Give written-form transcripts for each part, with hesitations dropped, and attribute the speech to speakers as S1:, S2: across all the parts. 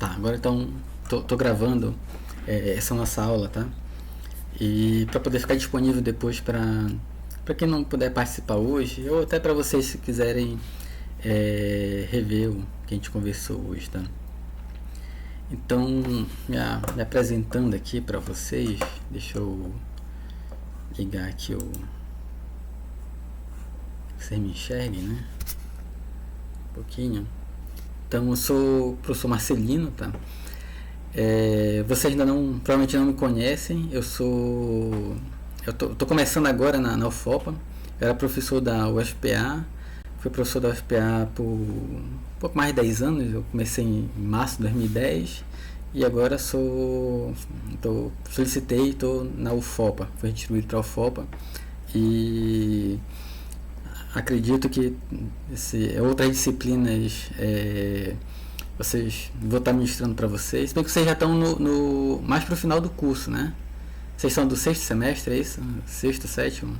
S1: Tá, agora então tô gravando essa nossa aula, tá? E para poder ficar disponível depois para quem não puder participar hoje, ou até para vocês se quiserem rever o que a gente conversou hoje, tá? Então, me apresentando aqui para vocês, deixa eu ligar aqui vocês me enxerguem, né? Um pouquinho. Então, eu sou o professor Marcelino, tá? Vocês ainda provavelmente não me conhecem. Eu tô começando agora na UFOPA. Eu era professor da UFPA. Fui professor da UFPA por um pouco mais de 10 anos. Eu comecei em março de 2010 e agora solicitei, estou na UFOPA. Fui distribuído para a UFOPA e acredito que outras disciplinas vou estar ministrando para vocês. Se bem que vocês já estão mais para o final do curso, né? Vocês são do sexto semestre, é isso? Sexto, sétimo?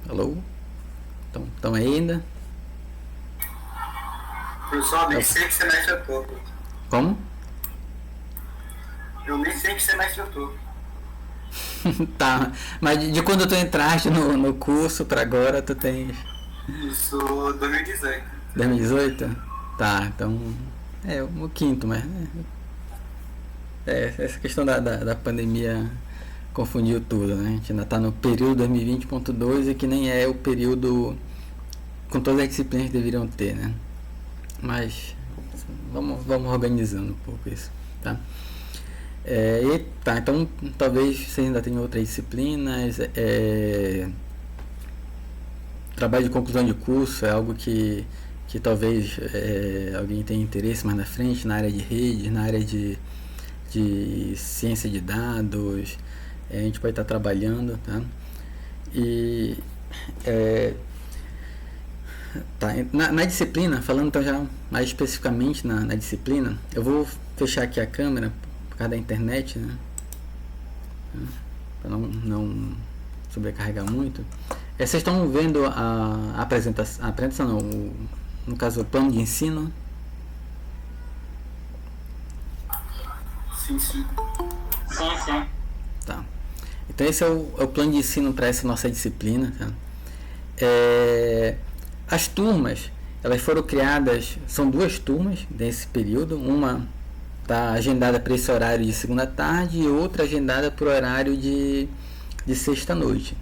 S1: Alô? Estão aí ainda?
S2: Professor, nem sei que semestre eu tô.
S1: Como?
S2: Eu nem sei que semestre eu tô.
S1: Tá, mas de quando tu entraste no curso para agora, tu tens...
S2: Isso, 2018.
S1: 2018? Tá, então... o quinto, mas... essa questão da pandemia confundiu tudo, né? A gente ainda tá no período 2020.2 e que nem é o período com todas as disciplinas que deveriam ter, né? Mas vamos organizando um pouco isso, tá? Então talvez vocês ainda tenham outras disciplinas. Trabalho de conclusão de curso é algo que talvez alguém tenha interesse mais na frente, na área de rede, na área de ciência de dados. A gente pode estar trabalhando, tá? E na disciplina, falando então já mais especificamente na disciplina, eu vou fechar aqui a câmera por causa da internet, né? Para não sobrecarregar muito. Vocês estão vendo a apresentação não, no caso o plano de ensino?
S2: Sim.
S1: Tá. Então esse é o plano de ensino para essa nossa disciplina, tá? As turmas, elas foram criadas, são duas turmas nesse período, uma está agendada para esse horário de segunda tarde e outra agendada para o horário de sexta noite.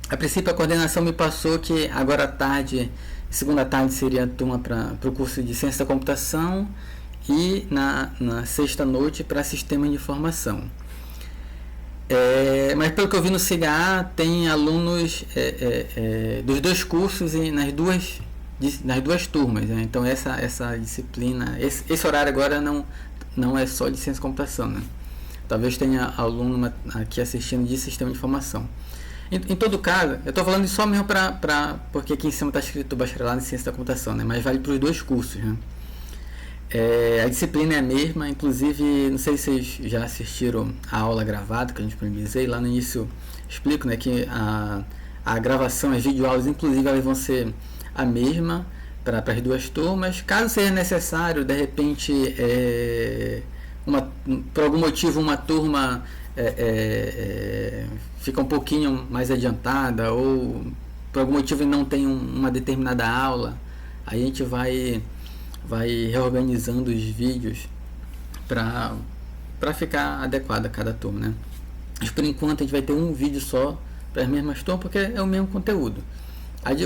S1: A princípio a coordenação me passou que agora à tarde, segunda tarde seria a turma para o curso de ciência da computação e na sexta noite para sistema de informação. Mas pelo que eu vi no CIGA, tem alunos dos dois cursos e nas duas turmas, né? Então essa disciplina, esse horário agora não é só de ciência da computação, né? Talvez tenha aluno aqui assistindo de sistema de informação. Em todo caso, eu estou falando isso só mesmo porque aqui em cima está escrito bacharelado em ciência da computação, né? Mas vale para os dois cursos, né? A disciplina é a mesma, inclusive, não sei se vocês já assistiram a aula gravada que eu disponibilizei, lá no início explico, né, que a gravação, as videoaulas, inclusive, elas vão ser a mesma para as duas turmas. Caso seja necessário, de repente, por algum motivo, uma turma fica um pouquinho mais adiantada ou por algum motivo não tem uma determinada aula, aí a gente vai reorganizando os vídeos para ficar adequado a cada turma, né? Mas por enquanto a gente vai ter um vídeo só para as mesmas turmas, porque é o mesmo conteúdo.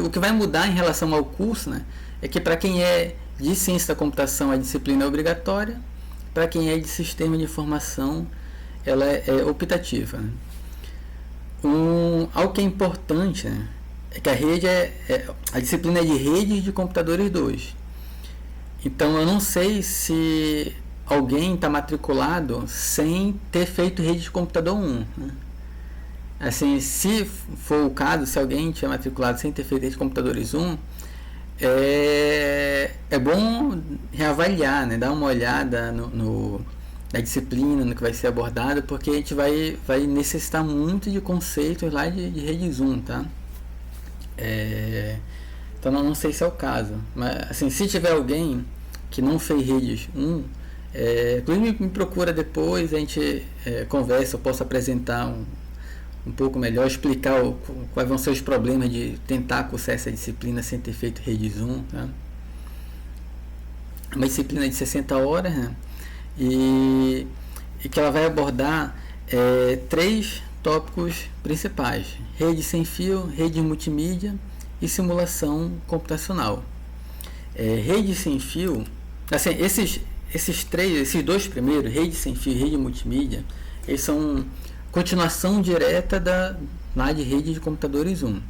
S1: O que vai mudar em relação ao curso, né, é que para quem é de ciência da computação a disciplina é obrigatória, para quem é de sistema de informação ela é optativa, né? Algo que é importante, né, é que a rede a disciplina é de redes de computadores 2. Então eu não sei se alguém está matriculado sem ter feito rede de computador 1, né? Assim, se for o caso, se alguém tiver matriculado sem ter feito rede de computadores 1, é bom reavaliar, né? Dar uma olhada na disciplina, no que vai ser abordado, porque a gente vai necessitar muito de conceitos lá de redes 1, tá? Então não sei se é o caso. Mas assim, se tiver alguém que não fez Redis 1, inclusive me procura depois, a gente conversa, eu posso apresentar um pouco melhor, explicar quais vão ser os problemas de tentar cursar essa disciplina sem ter feito Redis 1. Tá? Uma disciplina de 60 horas, né? E que ela vai abordar 3 tópicos principais: rede sem fio, rede multimídia e simulação computacional. Rede sem fio, assim, esses 2 primeiros, rede sem fio e rede multimídia, eles são continuação direta lá de rede de computadores 1.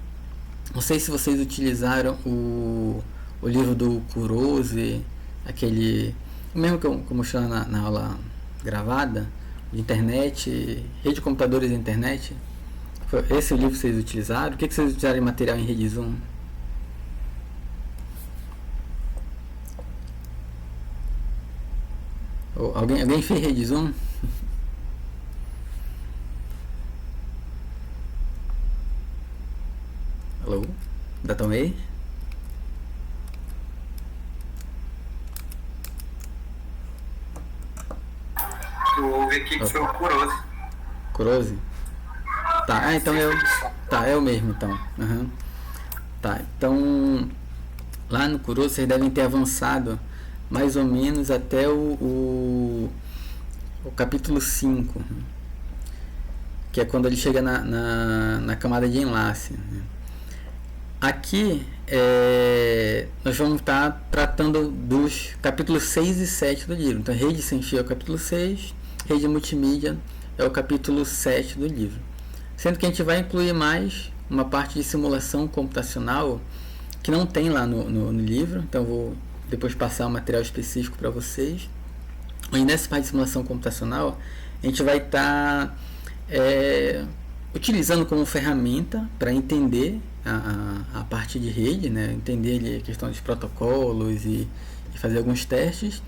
S1: Não sei se vocês utilizaram o livro do Kurose, aquele mesmo que eu mostrei na aula gravada, de internet, rede de computadores e internet. Foi esse o livro que vocês utilizaram? O que vocês utilizaram em material em Redis 1? Alguém fez Redis 1? Alô? Ainda estão aí?
S2: Eu ouvi aqui que foi o Kurose.
S1: Kurose? Tá, então é o mesmo então. Uhum. Tá, então lá no Kurose vocês devem ter avançado mais ou menos até o capítulo 5, que é quando ele chega na camada de enlace. Aqui nós vamos estar tratando dos capítulos 6 e 7 do livro. Então, rede sem fio é o capítulo 6, rede multimídia é o capítulo 7 do livro. Sendo que a gente vai incluir mais uma parte de simulação computacional que não tem lá no livro. Então, eu vou depois passar um material específico para vocês. E nessa parte de simulação computacional, a gente vai estar utilizando como ferramenta para entender a parte de rede, né? Entender ali a questão dos protocolos e fazer alguns testes,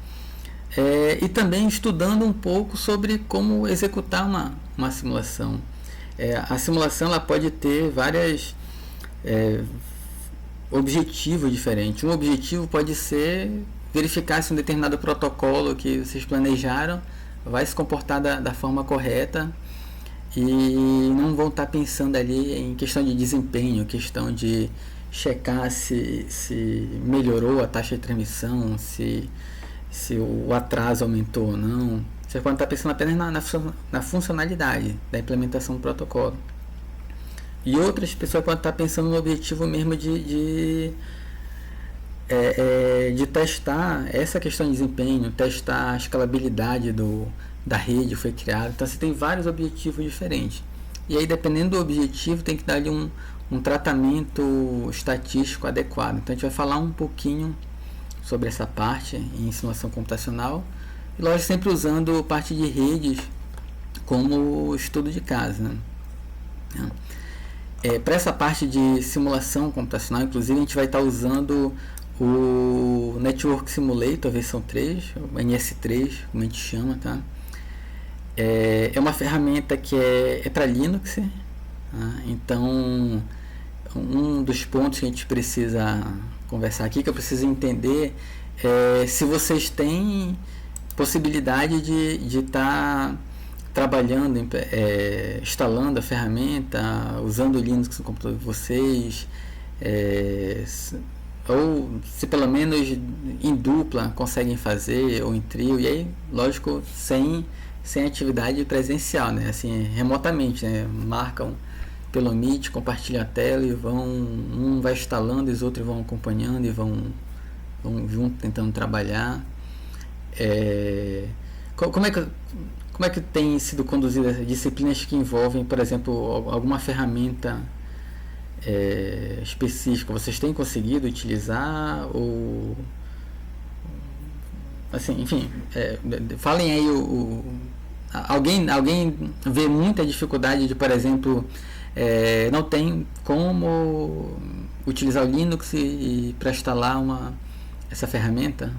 S1: e também estudando um pouco sobre como executar uma simulação. A simulação ela pode ter vários objetivos diferentes. Um objetivo pode ser verificar se um determinado protocolo que vocês planejaram vai se comportar da forma correta, e não vão estar pensando ali em questão de desempenho, questão de checar se melhorou a taxa de transmissão, se o atraso aumentou ou não. Você pode estar pensando apenas na funcionalidade da implementação do protocolo. E outras pessoas podem estar pensando no objetivo mesmo de testar essa questão de desempenho, testar a escalabilidade da rede que foi criada. Então você tem vários objetivos diferentes. E aí, dependendo do objetivo, tem que dar ali um tratamento estatístico adequado. Então a gente vai falar um pouquinho sobre essa parte em simulação computacional. E lógico, sempre usando parte de redes como estudo de caso, né? Para essa parte de simulação computacional, inclusive, a gente vai estar usando o Network Simulator versão 3, o NS3, como a gente chama, tá? É uma ferramenta que é para Linux, tá? Então, um dos pontos que a gente precisa conversar aqui, que eu preciso entender, é se vocês têm possibilidade de estar trabalhando, instalando a ferramenta, usando o Linux no computador de vocês, ou se pelo menos em dupla conseguem fazer, ou em trio, e aí, lógico, sem atividade presencial, né? Assim, remotamente, né? Marcam pelo Meet, compartilham a tela e um vai instalando e os outros vão acompanhando e vão junto tentando trabalhar. Como é que tem sido conduzidas disciplinas que envolvem, por exemplo, alguma ferramenta específica? Vocês têm conseguido utilizar ou assim, enfim, falem aí alguém vê muita dificuldade de, por exemplo, não tem como utilizar o Linux e para instalar essa ferramenta?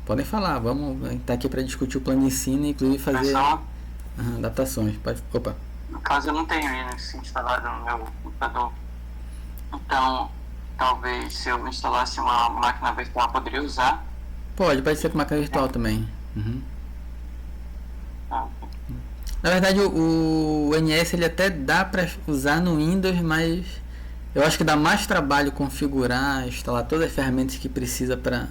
S1: Podem falar, vamos estar aqui para discutir o plano de ensino e inclusive fazer adaptações. Opa.
S3: No caso, eu não tenho Linux instalado no meu computador. Então, talvez se eu instalasse uma máquina virtual, eu poderia usar.
S1: Pode ser com máquina virtual também. Uhum.
S3: Tá?
S1: Na verdade, o NS ele até dá para usar no Windows, mas eu acho que dá mais trabalho configurar, instalar todas as ferramentas que precisa para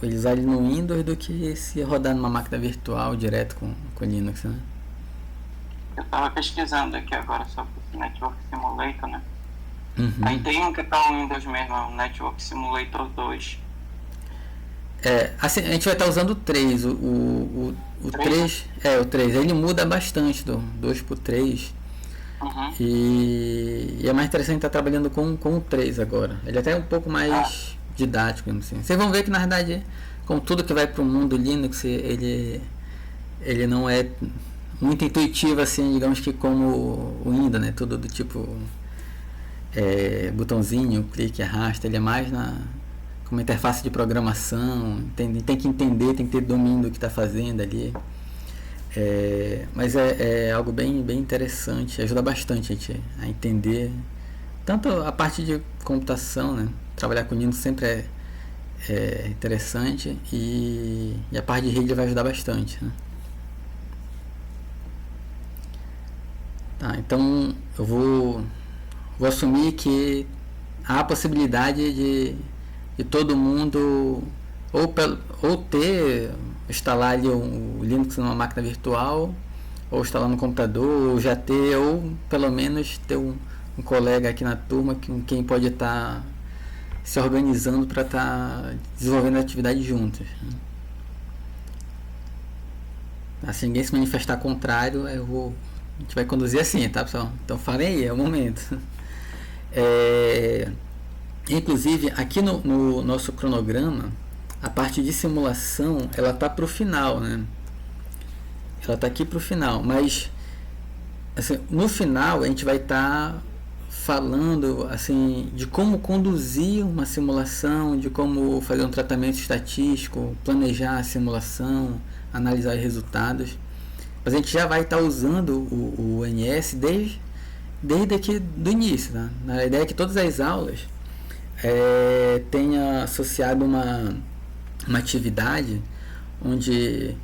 S1: usar ele no Windows do que se rodar numa máquina virtual direto com Linux, né?
S3: Eu estava pesquisando aqui agora sobre o Network Simulator, né?
S1: Uhum.
S3: Aí tem um que é para o Windows mesmo, o Network Simulator 2.
S1: Assim, a gente vai estar usando o 3. O 3, o 3. Ele muda bastante do 2 para o 3.
S3: Uhum.
S1: E é mais interessante estar trabalhando com o 3 agora. Ele é até um pouco mais didático, assim. Vocês vão ver que na verdade, com tudo que vai para o mundo Linux, ele não é muito intuitivo assim, digamos que como o Windows, né? Tudo do tipo botãozinho, clique, arrasta. Ele é mais como interface de programação, tem que entender, tem que ter domínio do que está fazendo ali. Mas é algo bem interessante, ajuda bastante a gente a entender tanto a parte de computação, né? Trabalhar com Linux sempre é interessante e a parte de rede vai ajudar bastante, né? Tá, então eu vou assumir que há a possibilidade de todo mundo ou instalar ali o Linux numa máquina virtual, ou instalar no computador, ou já ter, ou pelo menos ter um colega aqui na turma com quem pode estar se organizando para estar desenvolvendo atividades juntos. Se ninguém se manifestar contrário, a gente vai conduzir assim, tá, pessoal? Então falem aí, é o momento. Inclusive, aqui no nosso cronograma, a parte de simulação, ela tá para o final, né? Ela tá aqui para o final, mas assim, no final a gente vai estar falando assim de como conduzir uma simulação, de como fazer um tratamento estatístico, planejar a simulação, analisar os resultados. Mas a gente já vai estar usando o NS desde aqui do início, né? A ideia é que todas as aulas tenha associado uma atividade onde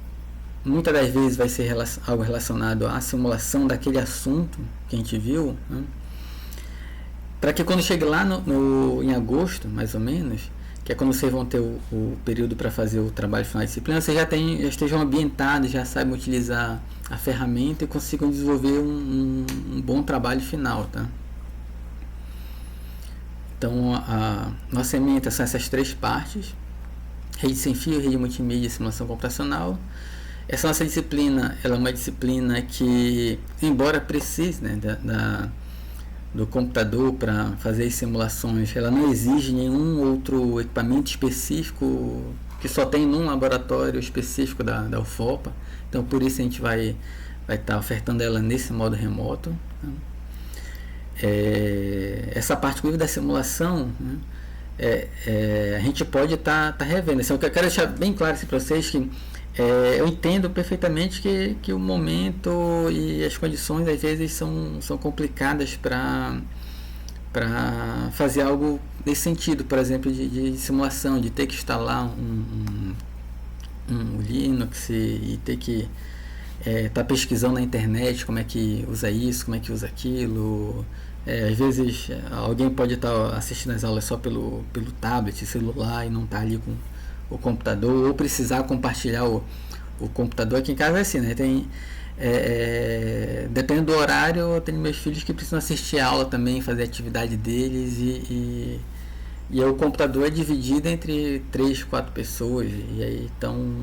S1: muitas das vezes vai ser algo relacionado à simulação daquele assunto que a gente viu, né? Para que quando chegue lá em agosto, mais ou menos, que é quando vocês vão ter o período para fazer o trabalho final de disciplina, vocês já estejam ambientados, já saibam utilizar a ferramenta e consigam desenvolver um bom trabalho final, tá? Então, a nossa ementa são essas três partes: rede sem fio, rede multimídia e simulação computacional. Essa nossa disciplina, ela é uma disciplina que, embora precise, né, do computador para fazer as simulações, ela não exige nenhum outro equipamento específico que só tem num laboratório específico da UFOPA. Então, por isso a gente vai estar ofertando ela nesse modo remoto, né? Essa parte da simulação, né, a gente pode estar revendo. Assim, eu quero deixar bem claro para vocês que eu entendo perfeitamente que o momento e as condições às vezes são complicadas para fazer algo nesse sentido, por exemplo, de simulação, de ter que instalar um Linux e ter que estar pesquisando na internet como é que usa isso, como é que usa aquilo. Às vezes alguém pode estar assistindo as aulas só pelo tablet, celular, e não estar ali com o computador, ou precisar compartilhar o computador. Aqui em casa é assim, né? Dependendo do horário, eu tenho meus filhos que precisam assistir a aula também, fazer a atividade deles, e o computador é dividido entre 3, 4 pessoas, e aí então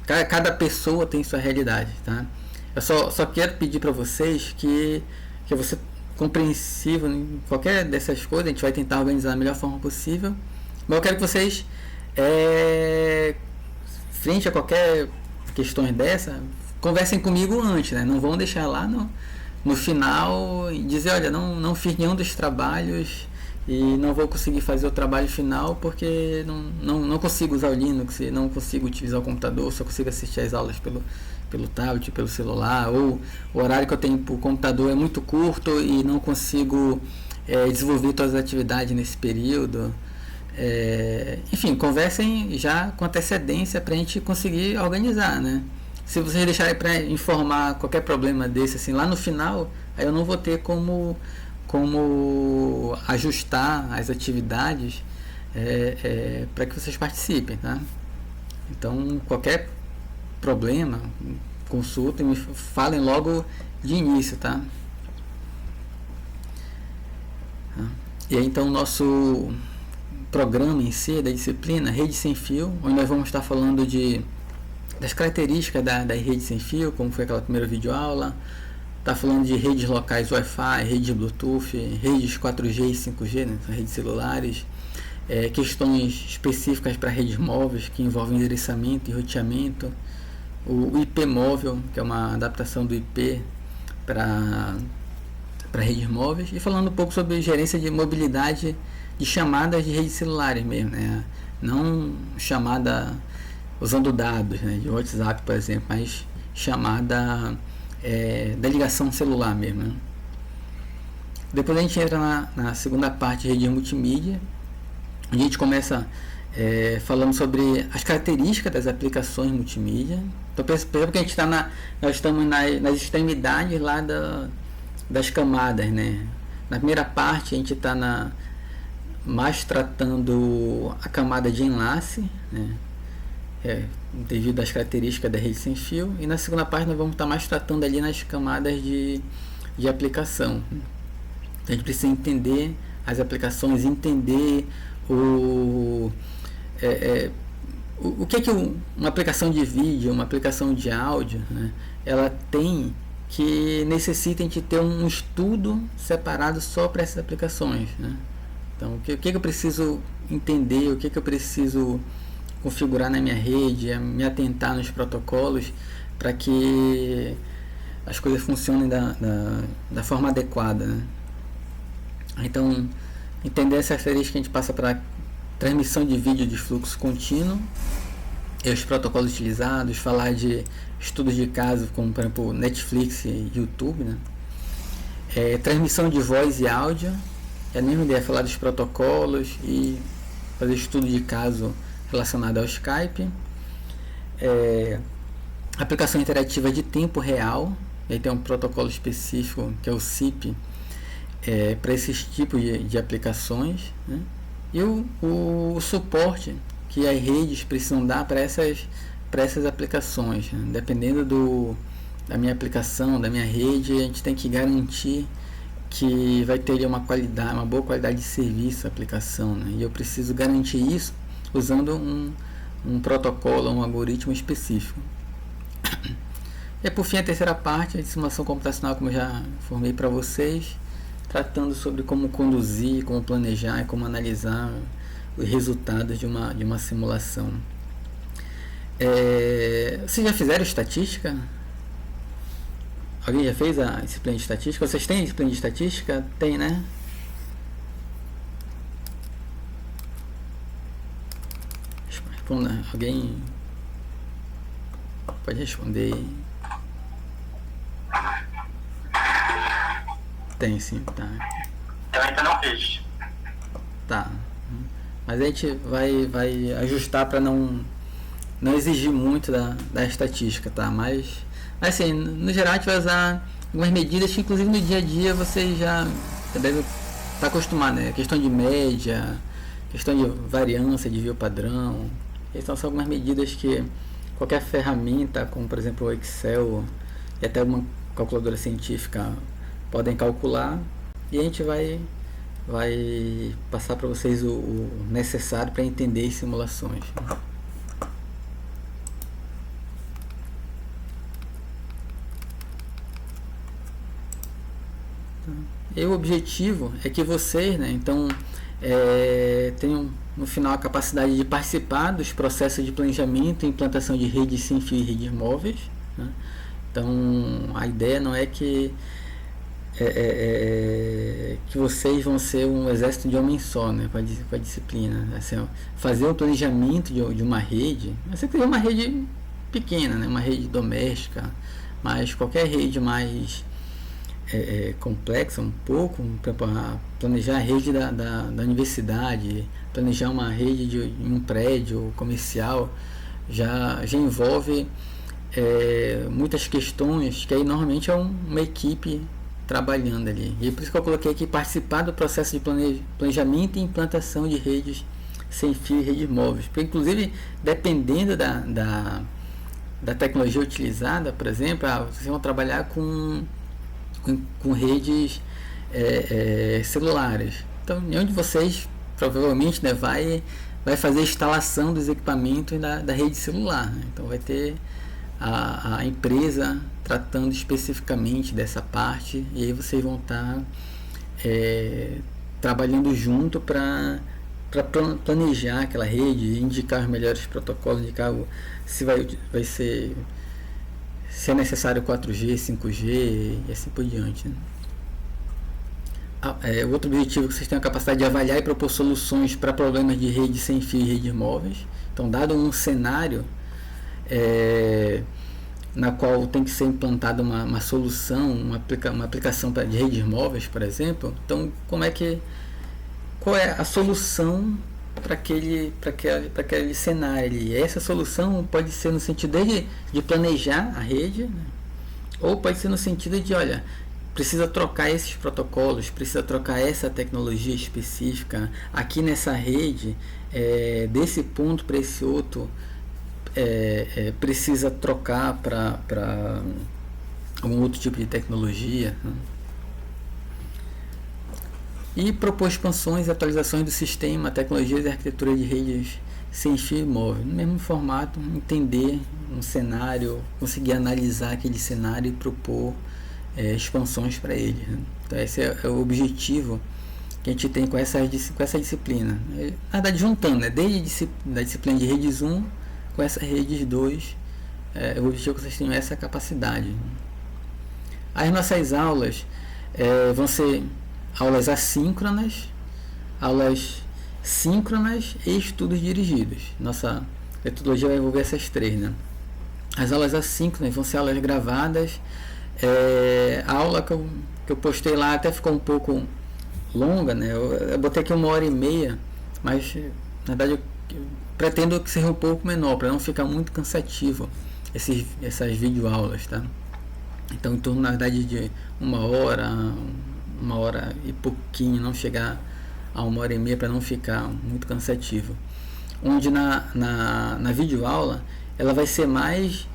S1: cada pessoa tem sua realidade, tá? Eu só quero pedir para vocês que você compreensivo em qualquer dessas coisas. A gente vai tentar organizar da melhor forma possível, mas eu quero que vocês, frente a qualquer questão dessa, conversem comigo antes, né? Não vão deixar lá no final e dizer, olha, não fiz nenhum dos trabalhos e não vou conseguir fazer o trabalho final porque não consigo usar o Linux, não consigo utilizar o computador, só consigo assistir às aulas pelo tablet, pelo celular, ou o horário que eu tenho para o computador é muito curto e não consigo desenvolver todas as atividades nesse período. Enfim, conversem já com antecedência para a gente conseguir organizar, né? Se vocês deixarem para informar qualquer problema desse assim lá no final, aí eu não vou ter como ajustar as atividades para que vocês participem, tá? Então, qualquer problema, consultem, me falem logo de início, tá? E aí, então, o nosso programa em si da disciplina Rede Sem Fio, onde nós vamos estar falando das características da rede sem fio, como foi aquela primeira videoaula. Está falando de redes locais Wi-Fi, redes Bluetooth, redes 4G e 5G, né, redes celulares, questões específicas para redes móveis que envolvem endereçamento e roteamento, o IP móvel, que é uma adaptação do IP para redes móveis, e falando um pouco sobre gerência de mobilidade de chamadas de redes celulares mesmo, né, não chamada usando dados, né, de WhatsApp, por exemplo, mas chamada da ligação celular mesmo, né? Depois a gente entra na segunda parte de rede multimídia. A gente começa falando sobre as características das aplicações multimídia. Então perceba que a gente nós estamos nas extremidades lá das camadas, né? Na primeira parte a gente está mais tratando a camada de enlace, né? Devido às características da rede sem fio, e na segunda parte nós vamos estar mais tratando ali nas camadas de aplicação. Então a gente precisa entender as aplicações, entender o que uma aplicação de vídeo, uma aplicação de áudio, né, ela tem, que necessita de ter um estudo separado só para essas aplicações, né? Então o que eu preciso entender, o que eu preciso configurar na minha rede, me atentar nos protocolos para que as coisas funcionem da forma adequada, né? Então, entender essa característica, que a gente passa para transmissão de vídeo de fluxo contínuo e os protocolos utilizados, falar de estudos de caso, como por exemplo Netflix e YouTube, né? Transmissão de voz e áudio, é a mesma ideia, falar dos protocolos e fazer estudo de caso relacionado ao Skype. Aplicação interativa de tempo real, aí tem um protocolo específico que é o SIP, para esses tipos de aplicações, né? E o suporte que as redes precisam dar para essas aplicações, né? Dependendo da minha aplicação, da minha rede, a gente tem que garantir que vai ter uma boa qualidade de serviço a aplicação, né? E eu preciso garantir isso usando um protocolo, um algoritmo específico. E por fim, a terceira parte, a simulação computacional, como eu já informei para vocês, tratando sobre como conduzir, como planejar e como analisar os resultados de uma simulação. Vocês já fizeram estatística? Alguém já fez a disciplina de estatística? Vocês têm a disciplina de estatística? Tem, né? Responda. Alguém pode responder? Tem sim, tá.
S3: Eu ainda não fiz.
S1: Tá. Mas a gente vai ajustar para não exigir muito da estatística, tá? Mas assim, no geral a gente vai usar algumas medidas que inclusive no dia a dia você já deve estar acostumado, né? Questão de média, questão de variância, desvio padrão. Essas são algumas medidas que qualquer ferramenta, como por exemplo o Excel e até uma calculadora científica, podem calcular, e a gente vai passar para vocês o necessário para entender as simulações. E o objetivo é que vocês, né, então, tenham no final a capacidade de participar dos processos de planejamento e implantação de redes sem fio e redes móveis, né? Então a ideia não é que vocês vão ser um exército de homem só, né, com a disciplina, assim, fazer o planejamento de uma rede. Você cria uma rede pequena, né, uma rede doméstica, mas qualquer rede mais complexa um pouco, para planejar a rede da universidade, planejar uma rede de um prédio comercial, já envolve muitas questões que aí normalmente é uma equipe trabalhando ali. E é por isso que eu coloquei aqui participar do processo de planejamento e implantação de redes sem fio e redes móveis. Porque, inclusive, dependendo da tecnologia utilizada, por exemplo, vocês vão trabalhar com redes celulares. Então, onde vocês provavelmente, né, vai fazer a instalação dos equipamentos da rede celular, né? Então vai ter a empresa tratando especificamente dessa parte, e aí vocês vão estar trabalhando junto para planejar aquela rede, indicar os melhores protocolos, indicar se vai ser, se é necessário 4G, 5G e assim por diante, né? O outro objetivo é que vocês tenham a capacidade de avaliar e propor soluções para problemas de rede sem fio e redes móveis. Então, dado um cenário na qual tem que ser implantada uma solução, uma aplicação de redes móveis, por exemplo, então qual é a solução para aquele cenário ali? Essa solução pode ser no sentido de planejar a rede, né? Ou pode ser no sentido de, olha, precisa trocar esses protocolos, precisa trocar essa tecnologia específica aqui nessa rede, desse ponto para esse outro, precisa trocar para algum outro tipo de tecnologia, né? E propor expansões e atualizações do sistema, tecnologias e arquitetura de redes sem fio e móvel. No mesmo formato, entender um cenário, conseguir analisar aquele cenário e propor expansões para ele, né? Então esse é o objetivo que a gente tem com essa disciplina. Na verdade, juntando, né? Desde a disciplina de redes 1 com essa redes 2, o objetivo é que vocês tenham essa capacidade. As nossas aulas vão ser aulas assíncronas, aulas síncronas e estudos dirigidos. Nossa metodologia vai envolver essas três, né? As aulas assíncronas vão ser aulas gravadas. A aula que eu postei lá até ficou um pouco longa, né? Eu botei aqui 1h30, mas na verdade eu pretendo que seja um pouco menor, para não ficar muito cansativo essas videoaulas, tá? Então, em torno, na verdade, de 1 hora e pouquinho, não chegar a 1h30, para não ficar muito cansativo. Onde na videoaula ela vai ser mais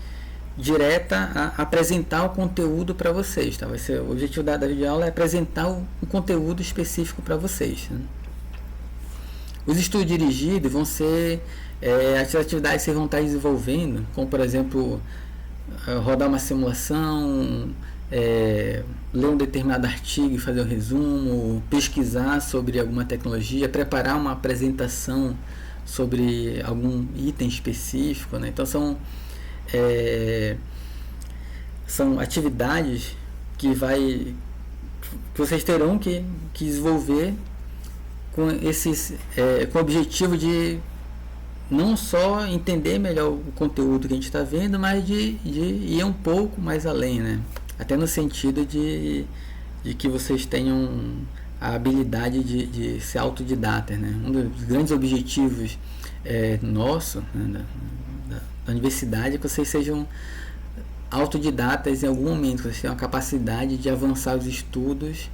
S1: direta a apresentar o conteúdo para vocês, tá? O objetivo da videoaula é apresentar um conteúdo específico para vocês, né? Os estudos dirigidos vão ser as atividades que vocês vão estar desenvolvendo, como por exemplo rodar uma simulação, ler um determinado artigo e fazer um resumo, pesquisar sobre alguma tecnologia, preparar uma apresentação sobre algum item específico, né? Então são atividades que vocês terão que desenvolver com com o objetivo de não só entender melhor o conteúdo que a gente está vendo, mas de ir um pouco mais além, né? Até no sentido de que vocês tenham a habilidade de ser autodidata, né? Um dos grandes objetivos nosso, né, da universidade, é que vocês sejam autodidatas em algum momento, que vocês tenham a capacidade de avançar os estudos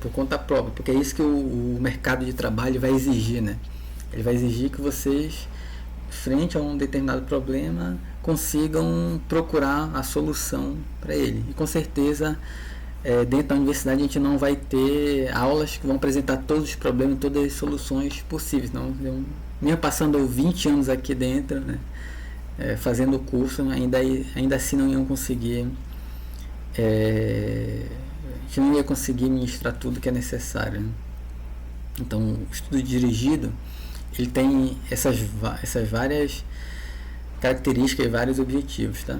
S1: por conta própria, porque é isso que o mercado de trabalho vai exigir, né? Ele vai exigir que vocês, frente a um determinado problema, consigam procurar a solução para ele. E com certeza, dentro da universidade, a gente não vai ter aulas que vão apresentar todos os problemas, todas as soluções possíveis. Não, mesmo passando 20 anos aqui dentro, né, fazendo o curso, ainda assim não iam conseguir, a gente não ia conseguir ministrar tudo que é necessário, né? Então, o estudo dirigido, ele tem essas várias características e vários objetivos, tá?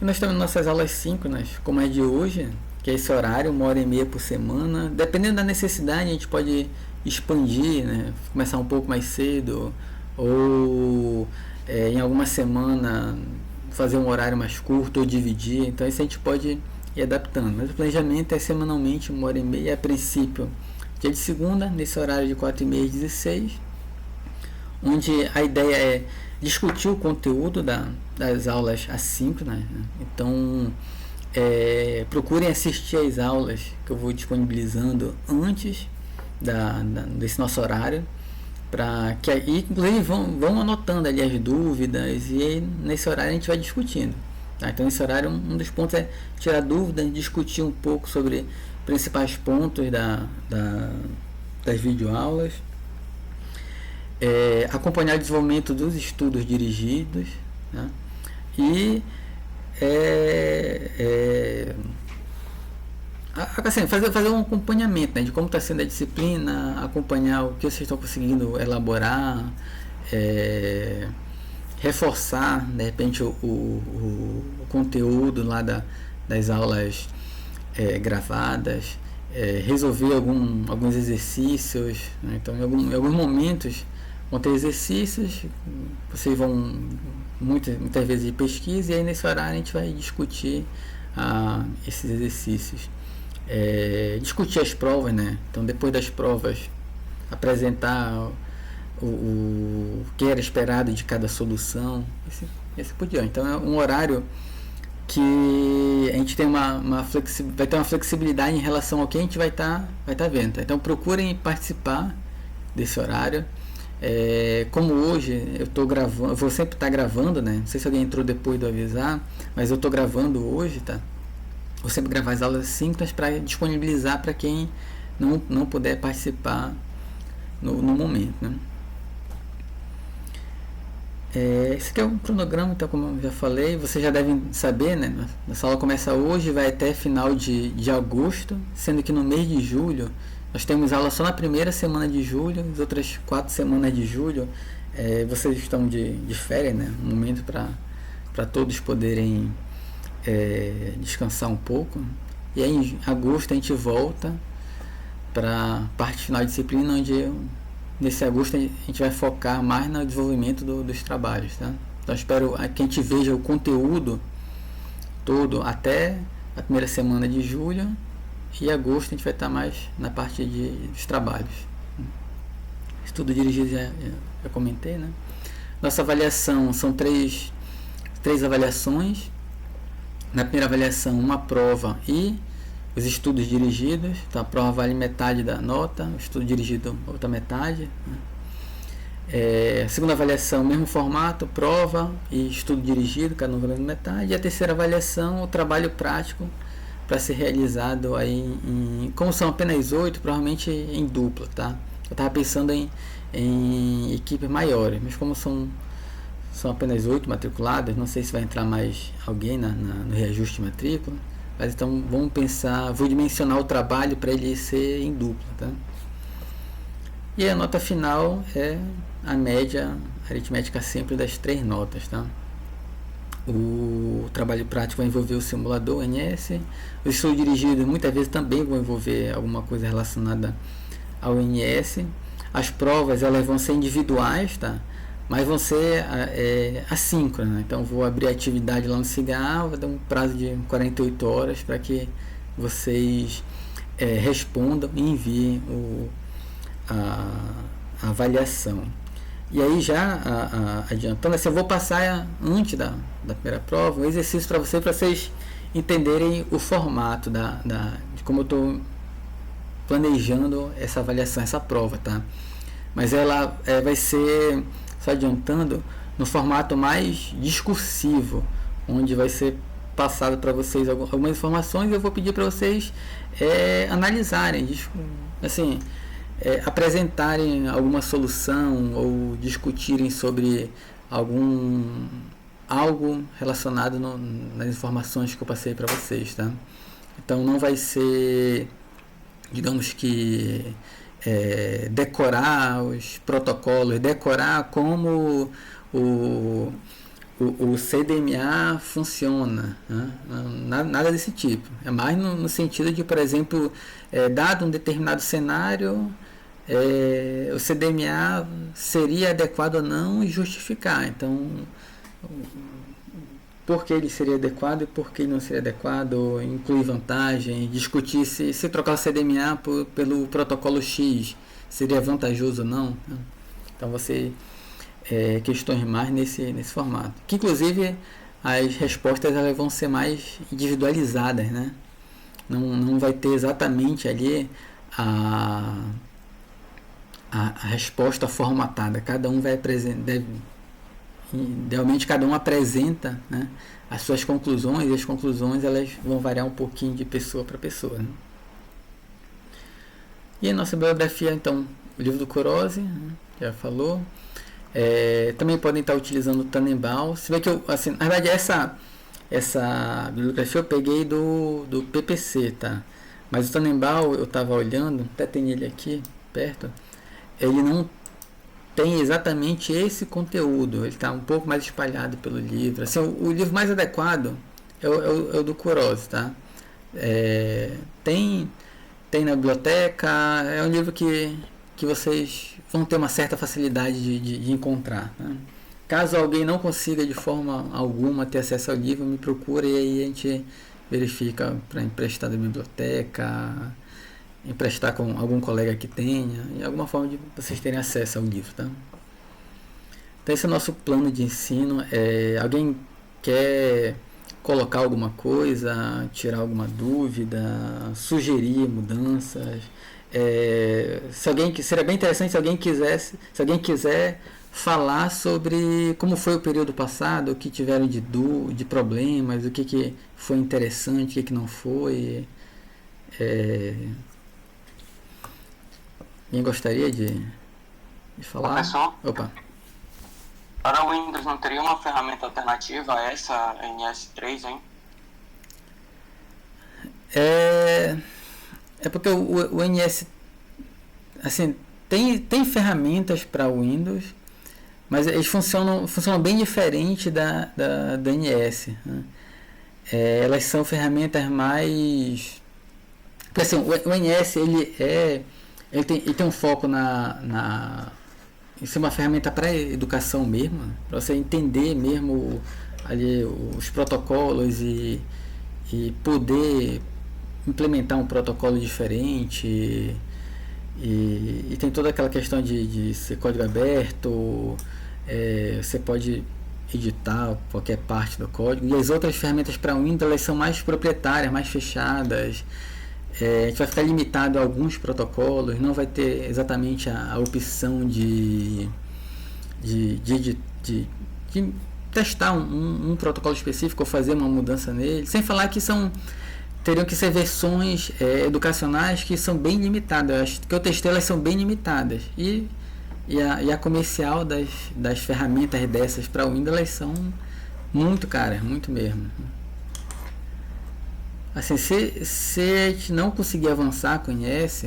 S1: E nós temos nossas aulas síncronas, como a de hoje, que é esse horário, 1h30 por semana. Dependendo da necessidade, a gente pode expandir, né? Começar um pouco mais cedo, ou em alguma semana fazer um horário mais curto, ou dividir. Então isso a gente pode ir adaptando. Mas o planejamento é semanalmente, 1h30, a princípio, dia de segunda, nesse horário de 4h30 às 16h, onde a ideia é discutir o conteúdo das aulas assíncronas, né? Então, procurem assistir as aulas que eu vou disponibilizando antes desse nosso horário, para que aí, inclusive, vão anotando ali as dúvidas, e aí, nesse horário a gente vai discutindo. Tá? Então, nesse horário, um dos pontos é tirar dúvidas, discutir um pouco sobre principais pontos das videoaulas, acompanhar o desenvolvimento dos estudos dirigidos, né? E assim, fazer um acompanhamento, né, de como está sendo a disciplina, acompanhar o que vocês estão conseguindo elaborar, reforçar de repente o conteúdo lá das aulas gravadas, resolver alguns exercícios, né? Então em alguns momentos vão ter exercícios, vocês vão muitas vezes de pesquisa, e aí nesse horário a gente vai discutir esses exercícios, discutir as provas, né? Então depois das provas apresentar o que era esperado de cada solução, esse por diante. Então é um horário que a gente tem vai ter uma flexibilidade em relação ao que a gente vai estar vendo. Então procurem participar desse horário. Como hoje eu estou gravando, eu vou sempre estar gravando, né? Não sei se alguém entrou depois de eu avisar, mas eu estou gravando hoje, tá? Vou sempre gravar as aulas síncronas para disponibilizar para quem não puder participar no momento, né? Esse aqui é um cronograma, então, como eu já falei, vocês já devem saber, né? Nossa aula começa hoje, vai até final de agosto, sendo que no mês de julho nós temos aula só na primeira semana de julho, as outras 4 semanas de julho vocês estão de férias, né? Um momento para todos poderem descansar um pouco. E aí em agosto a gente volta para a parte final de disciplina, onde nesse agosto a gente vai focar mais no desenvolvimento dos trabalhos, tá? Então espero que a gente veja o conteúdo todo até a primeira semana de julho, e em agosto a gente vai estar mais na parte dos trabalhos. Estudo dirigido já comentei, né? Nossa avaliação são três avaliações. Na primeira avaliação, uma prova e os estudos dirigidos. Então a prova vale metade da nota, o estudo dirigido outra metade, né? A segunda avaliação, mesmo formato, prova e estudo dirigido, cada um valendo metade. E a terceira avaliação, o trabalho prático para ser realizado aí como são apenas 8, provavelmente em dupla, tá? Eu estava pensando em equipes maiores, mas como são apenas 8 matriculadas, não sei se vai entrar mais alguém no reajuste de matrícula, mas então vamos pensar, vou dimensionar o trabalho para ele ser em dupla, tá? E a nota final é a média aritmética sempre das 3 notas, tá? O trabalho prático vai envolver o simulador, o NS. O estudo dirigido muitas vezes também vão envolver alguma coisa relacionada ao NS. As provas elas vão ser individuais, tá? Mas vão ser assíncronas, né? Então vou abrir a atividade lá no CIGA, vou dar um prazo de 48 horas para que vocês respondam e enviem a avaliação. E aí já adiantando, assim, eu vou passar antes da primeira prova um exercício para vocês entenderem o formato de como eu estou planejando essa avaliação, essa prova, tá? Mas ela vai ser, só adiantando, no formato mais discursivo, onde vai ser passado para vocês algumas informações, e eu vou pedir para vocês analisarem, assim, apresentarem alguma solução ou discutirem sobre algo relacionado nas informações que eu passei para vocês, tá? Então não vai ser, digamos que decorar os protocolos, decorar como o CDMA funciona, né? Nada desse tipo. É mais no sentido de, por exemplo, dado um determinado cenário, o CDMA seria adequado ou não e justificar. Então, por que ele seria adequado e por que ele não seria adequado, incluir vantagem, discutir se trocar o CDMA pelo protocolo X seria vantajoso ou não. Né? Então você questões mais nesse formato. Que inclusive as respostas elas vão ser mais individualizadas, né? Não vai ter exatamente ali a resposta formatada. Cada um vai apresentar, idealmente cada um apresenta, né, as suas conclusões, e as conclusões elas vão variar um pouquinho de pessoa para pessoa. Né? E a nossa bibliografia, então, o livro do Kurose, né, já falou. Também podem estar utilizando o Tannenbaum. Se bem que eu, assim, na verdade essa bibliografia eu peguei do PPC, tá? Mas o Tannenbaum eu estava olhando, até tem ele aqui perto, ele não tem exatamente esse conteúdo, ele está um pouco mais espalhado pelo livro. Assim, o livro mais adequado é o do Kurose, tá? Tem na biblioteca, é um livro que vocês vão ter uma certa facilidade de encontrar. Né? Caso alguém não consiga de forma alguma ter acesso ao livro, me procure e aí a gente verifica para emprestar da biblioteca, emprestar com algum colega que tenha, e alguma forma de vocês terem acesso ao livro. Tá? Então esse é o nosso plano de ensino. Alguém quer colocar alguma coisa, tirar alguma dúvida, sugerir mudanças? Seria bem interessante se alguém quiser falar sobre como foi o período passado, o que tiveram de problemas, o que foi interessante, o que não foi. Quem gostaria de falar?
S3: Professor,
S1: Opa.
S3: para o Windows não teria uma ferramenta alternativa a essa NS3, hein?
S1: É porque o NS, assim, tem ferramentas para o Windows, mas eles funcionam bem diferente da NS. Né? Elas são ferramentas mais... Porque assim, o NS ele tem um foco em ser uma ferramenta para educação mesmo, para você entender mesmo ali os protocolos e poder implementar um protocolo diferente, e tem toda aquela questão de ser código aberto, você pode editar qualquer parte do código, e as outras ferramentas para Windows elas são mais proprietárias, mais fechadas. A gente vai ficar limitado a alguns protocolos, não vai ter exatamente a opção de testar um protocolo específico ou fazer uma mudança nele, sem falar que teriam que ser versões educacionais que são bem limitadas. As que eu testei, elas são bem limitadas, e a comercial das ferramentas dessas para o Windows, elas são muito caras, muito mesmo. Assim, se a gente não conseguir avançar com o IS,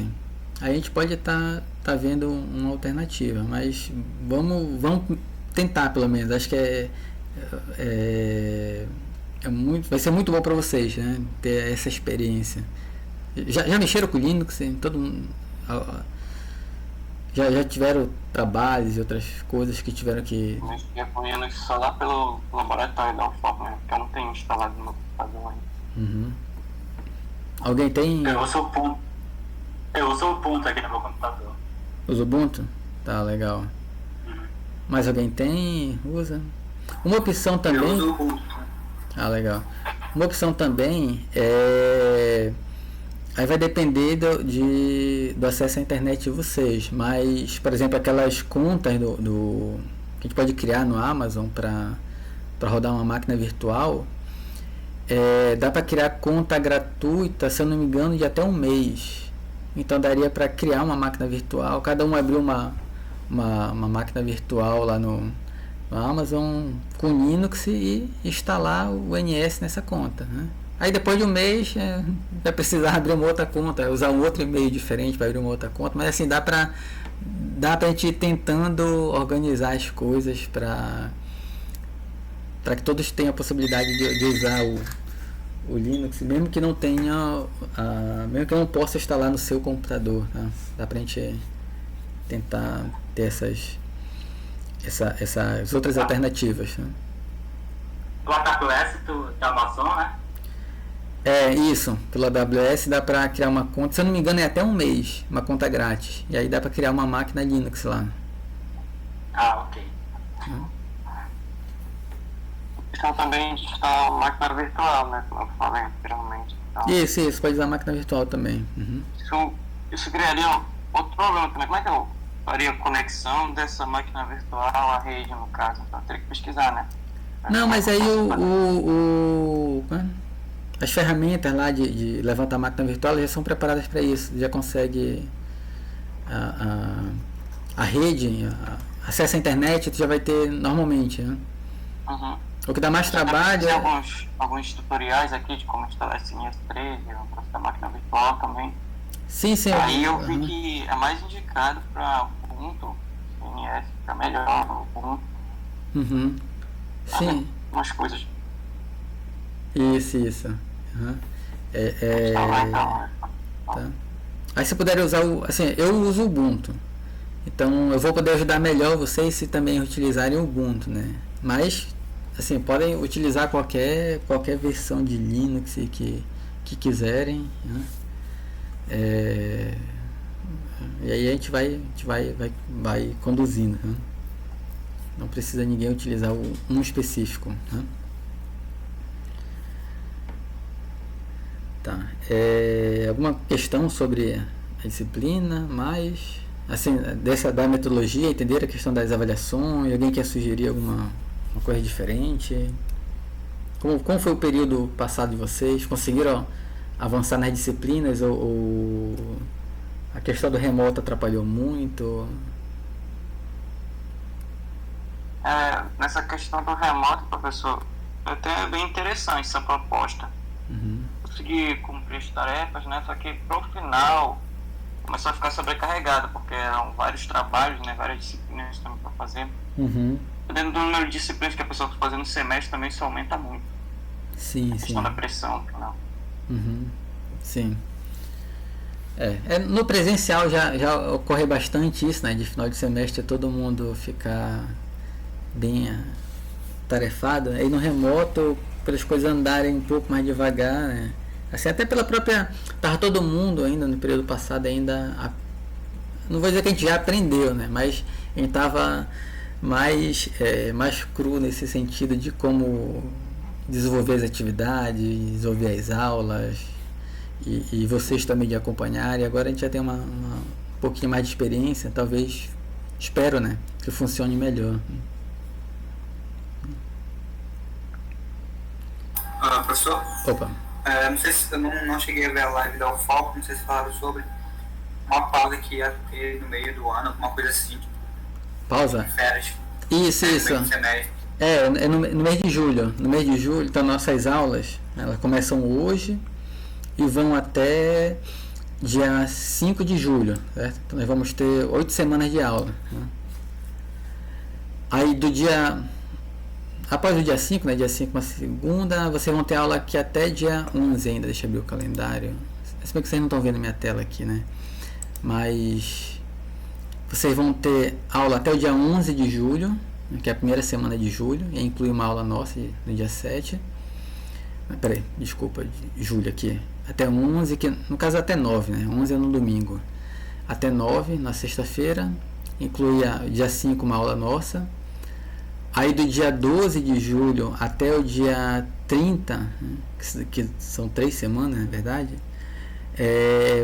S1: a gente pode estar vendo uma alternativa, mas vamos tentar pelo menos. Acho que vai ser muito bom para vocês, né, ter essa experiência. Já mexeram com Linux? Todo mundo já tiveram trabalhos e outras coisas que tiveram que...
S3: Eu mexia com Linux só lá pelo laboratório da UFOP, né? Porque eu não tenho instalado no computador ainda.
S1: Uhum. Alguém tem?
S2: Eu uso o Ubuntu aqui no meu computador.
S1: Usa o Ubuntu? Tá, legal. Mas alguém tem? Usa? Uma opção também...
S2: Eu uso o Ubuntu.
S1: Ah, legal. Uma opção também aí vai depender do acesso à internet de vocês. Mas, por exemplo, aquelas contas que a gente pode criar no Amazon para rodar uma máquina virtual... dá para criar conta gratuita, se eu não me engano, de até um mês. Então daria para criar uma máquina virtual, cada um abrir uma máquina virtual lá no Amazon com Linux e instalar o NS nessa conta. Né? Aí depois de um mês vai precisar abrir uma outra conta, usar um outro e-mail diferente para abrir uma outra conta, mas assim dá para a gente ir tentando organizar as coisas para que todos tenham a possibilidade de usar o Linux, mesmo que não tenha, mesmo que eu não possa instalar no seu computador. Tá? Dá pra gente tentar ter essas outras alternativas. Né?
S2: do AWS da Amazon, né?
S1: É isso, pelo AWS dá para criar uma conta, se eu não me engano é até um mês, uma conta grátis. E aí dá para criar uma máquina Linux lá.
S2: Ah, ok.
S3: Então também está máquina virtual, né? Como eu falei anteriormente. Então,
S1: Isso, pode usar máquina virtual também. Uhum.
S3: isso criaria outro problema também. Como é que eu faria a conexão dessa máquina virtual à rede, no caso? Então eu teria que pesquisar, né?
S1: Não, mas aí as ferramentas lá de levantar a máquina virtual já são preparadas para isso. Já consegue a rede, acesso à internet, tu já vai ter normalmente. Né?
S3: Uhum.
S1: O que dá mais trabalho
S3: Tem
S1: é...
S3: alguns tutoriais aqui de como instalar SNES3, o curso da máquina virtual também.
S1: Sim.
S3: Aí eu vi que é mais indicado para Ubuntu, SNES, para melhor Ubuntu.
S1: Uhum. Sim.
S3: Umas coisas.
S1: Isso. Uhum. Tá. Aí se puder usar assim, eu uso o Ubuntu. Então eu vou poder ajudar melhor vocês se também utilizarem o Ubuntu, né? Mas assim, podem utilizar qualquer versão de Linux que quiserem, né? E aí a gente vai conduzindo, né? Não precisa ninguém utilizar um específico, né? Tá. Alguma questão sobre a disciplina, mais assim, da metodologia, entender a questão das avaliações, alguém quer sugerir alguma coisa diferente? Como foi o período passado de vocês? Conseguiram avançar nas disciplinas ou a questão do remoto atrapalhou muito?
S3: Nessa questão do remoto, professor, até é bem interessante essa proposta.
S1: Uhum.
S3: Consegui cumprir as tarefas, né? Só que pro final começou a ficar sobrecarregada, porque eram vários trabalhos, né? Várias disciplinas também para fazer.
S1: Uhum.
S3: Dentro do número de disciplinas que a pessoa está fazendo no semestre também isso aumenta muito.
S1: Sim.
S3: A questão da pressão no final.
S1: Uhum. Sim. No presencial já ocorre bastante isso, né? De final de semestre todo mundo ficar bem tarefado. Aí no remoto, pelas coisas andarem um pouco mais devagar, né? Assim, até pela própria... Tava todo mundo ainda no período passado ainda... Não vou dizer que a gente já aprendeu, né? Mas a gente tava mais cru nesse sentido de como desenvolver as atividades, desenvolver as aulas e vocês também de acompanhar. E agora a gente já tem um pouquinho mais de experiência, talvez, espero, né? Que funcione melhor.
S4: Professor?
S1: Opa.
S4: Não sei se eu não cheguei a ver a live da UFOP, não sei se falaram sobre uma pausa que ia ter no meio do ano, alguma coisa assim, tipo,
S1: Pausa?
S4: férias.
S1: Isso. No mês de julho. No mês de julho, então nossas aulas, elas começam hoje e vão até dia 5 de julho, certo? Então nós vamos ter 8 semanas de aula. Né? Aí do dia... Após o dia 5, né, dia 5 uma segunda, vocês vão ter aula aqui até dia 11 ainda, deixa eu abrir o calendário. Se bem que vocês não estão vendo minha tela aqui, né? Mas vocês vão ter aula até o dia 11 de julho, que é a primeira semana de julho, e inclui uma aula nossa no dia 7. Peraí, desculpa, de julho aqui. Até 11, que no caso até 9, né? 11 é no domingo. Até 9, na sexta-feira, inclui dia 5 uma aula nossa. Aí do dia 12 de julho até o dia 30, né, que são 3 semanas, na verdade,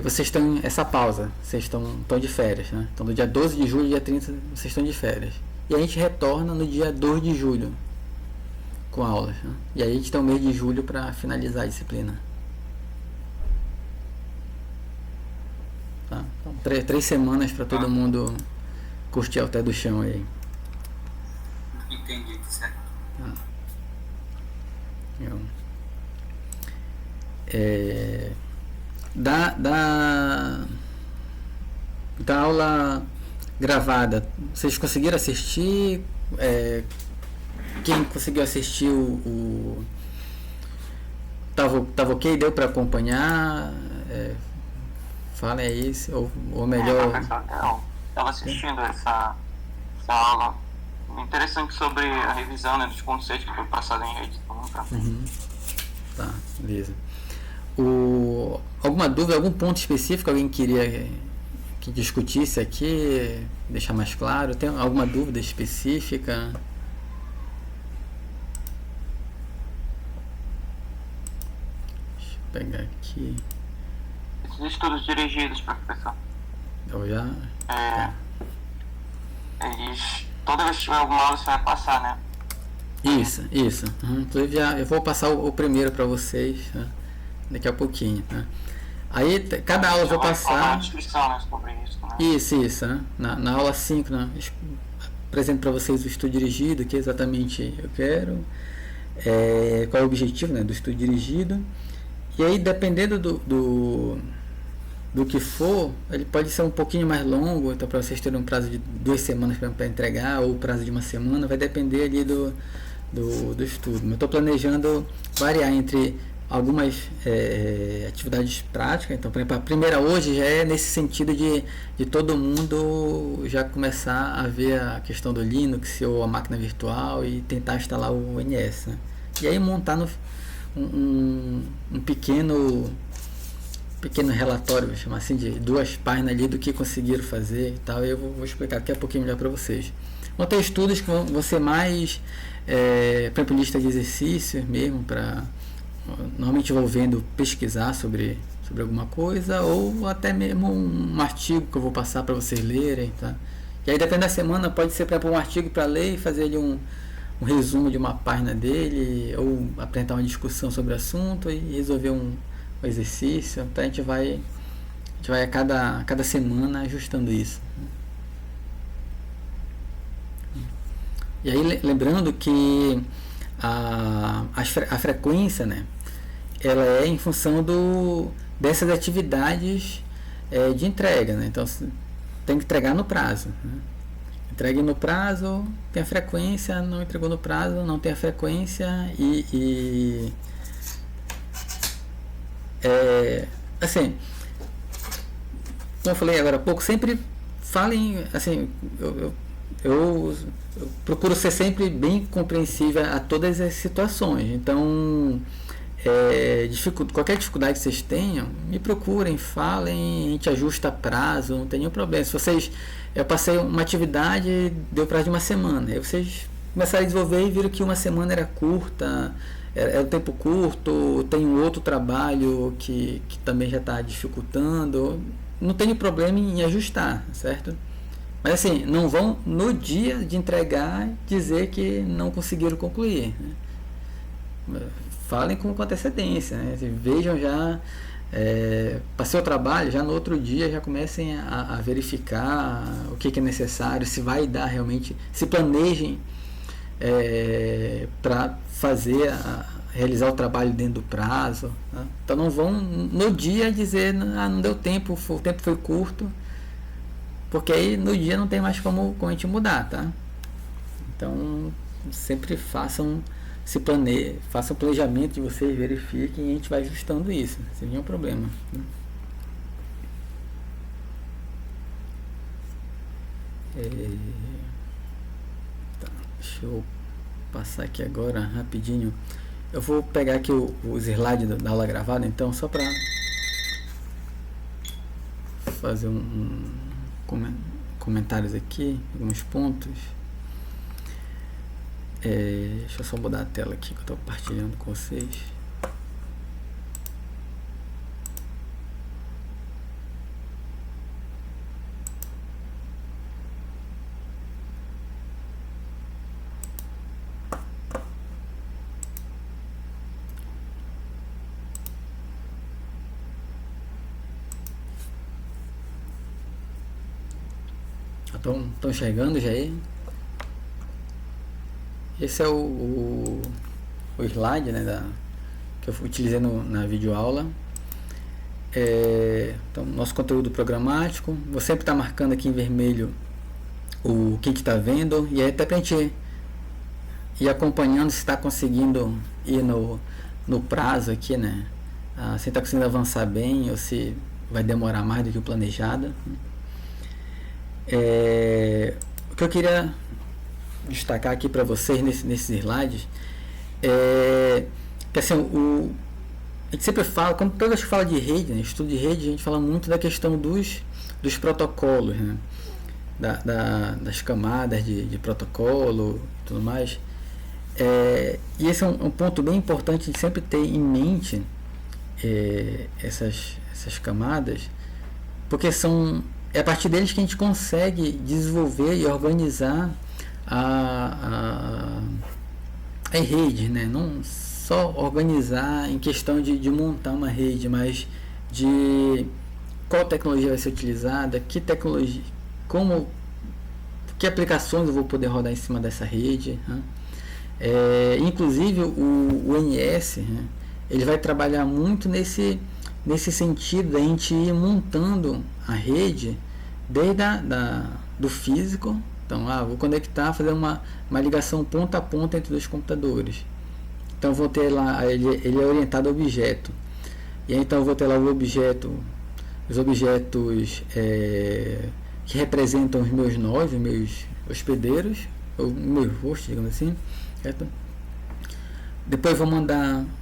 S1: vocês estão essa pausa, vocês estão de férias, né? Então do dia 12 de julho ao dia 30 vocês estão de férias. E a gente retorna no dia 2 de julho com aulas, né? E aí a gente tem o mês de julho para finalizar a disciplina. Tá? Então 3 semanas para todo mundo curtir ao pé do chão aí.
S4: Entendi, certo.
S1: Da aula gravada, vocês conseguiram assistir? Quem conseguiu assistir tava ok? Deu para acompanhar? Falem aí, ou melhor...
S3: Eu estava assistindo essa aula interessante sobre a revisão, né, dos conceitos que foi passado em rede.
S1: Tá, beleza. Alguma dúvida, algum ponto específico alguém queria que discutisse aqui, deixar mais claro? Tem alguma dúvida específica? Deixa eu pegar aqui.
S3: Esses estudos dirigidos, professor,
S1: Eu já.
S3: eles, toda vez que tiver alguma aula, você vai passar, né?
S1: Isso. Inclusive, eu vou passar o primeiro para vocês, né, daqui a pouquinho. Né? Aí, cada aula eu vou passar.
S3: Uma descrição, né, sobre isso, né?
S1: Isso. Né? Na aula 5, né, apresento para vocês o estudo dirigido, que exatamente eu quero, qual é o objetivo, né, do estudo dirigido. E aí, dependendo do que for, ele pode ser um pouquinho mais longo, então para vocês terem um prazo de 2 semanas para entregar, ou prazo de 1 semana, vai depender ali do estudo. Eu estou planejando variar entre algumas atividades práticas, então por exemplo, a primeira hoje já é nesse sentido de todo mundo já começar a ver a questão do Linux ou a máquina virtual e tentar instalar o NS, né? E aí montar um pequeno relatório, vou chamar assim, de 2 páginas ali do que conseguiram fazer e tal, e eu vou explicar daqui a pouquinho melhor para vocês. Vão ter estudos que vão ser mais, por exemplo, lista de exercícios mesmo, para normalmente envolvendo pesquisar sobre alguma coisa, ou até mesmo um artigo que eu vou passar para vocês lerem, tá? E aí depende da semana, pode ser, por exemplo, um artigo para ler e fazer ali um resumo de uma página dele, ou apresentar uma discussão sobre o assunto e resolver um exercício. Então a gente vai a cada semana ajustando isso. E aí lembrando que a frequência, né, ela é em função dessas atividades de entrega, né? Então tem que entregar no prazo, né? Entregue no prazo, tem a frequência, não entregou no prazo, não tem a frequência assim, como eu falei agora há pouco, sempre falem assim, eu procuro ser sempre bem compreensível a todas as situações. Então, qualquer dificuldade que vocês tenham, me procurem, falem, a gente ajusta prazo, não tem nenhum problema. Se eu passei uma atividade, deu prazo de 1 semana, aí vocês começaram a desenvolver e viram que 1 semana era curta, é um tempo curto, tem um outro trabalho que também já está dificultando, não tem problema em ajustar, certo? Mas assim, não vão no dia de entregar dizer que não conseguiram concluir, né? Falem com antecedência, né? Vejam já, passei o trabalho, já no outro dia já comecem a verificar o que é necessário, se vai dar realmente, se planejem para realizar o trabalho dentro do prazo, né? Então não vão no dia dizer não deu tempo, o tempo foi curto, porque aí no dia não tem mais como a gente mudar, tá? Então sempre façam o planejamento de vocês, verifiquem e a gente vai ajustando isso, sem nenhum problema, né? Tá, deixa eu passar aqui agora rapidinho. Eu vou pegar aqui os slides da aula gravada, então, só para fazer comentários aqui, alguns pontos. Deixa eu só mudar a tela aqui que eu estou compartilhando com vocês. Estão enxergando já aí? Esse é o slide, né, que eu utilizei na videoaula. Então, nosso conteúdo programático. Vou sempre estar marcando aqui em vermelho o que está vendo. E aí até para a gente ir acompanhando se está conseguindo ir no prazo aqui, né? Se está conseguindo avançar bem ou se vai demorar mais do que o planejado. O que eu queria destacar aqui para vocês nesses slides que assim, a gente sempre fala, quando toda vez que fala de rede, né, estudo de rede, a gente fala muito da questão dos protocolos, né, das camadas de protocolo e tudo mais. E esse é um ponto bem importante de sempre ter em mente, essas camadas, porque é a partir deles que a gente consegue desenvolver e organizar a rede, né? Não só organizar em questão de montar uma rede, mas de qual tecnologia vai ser utilizada, que tecnologia, que aplicações eu vou poder rodar em cima dessa rede, né? Inclusive o NS, né, ele vai trabalhar muito nesse sentido da gente ir montando a rede desde do físico. Então, vou conectar, fazer uma ligação ponta a ponta entre dois computadores. Então, vou ter lá, ele é orientado a objeto. E aí, então, eu vou ter lá os objetos que representam os meus nós, os meus hospedeiros, ou meus hosts, digamos assim. Certo? Depois vou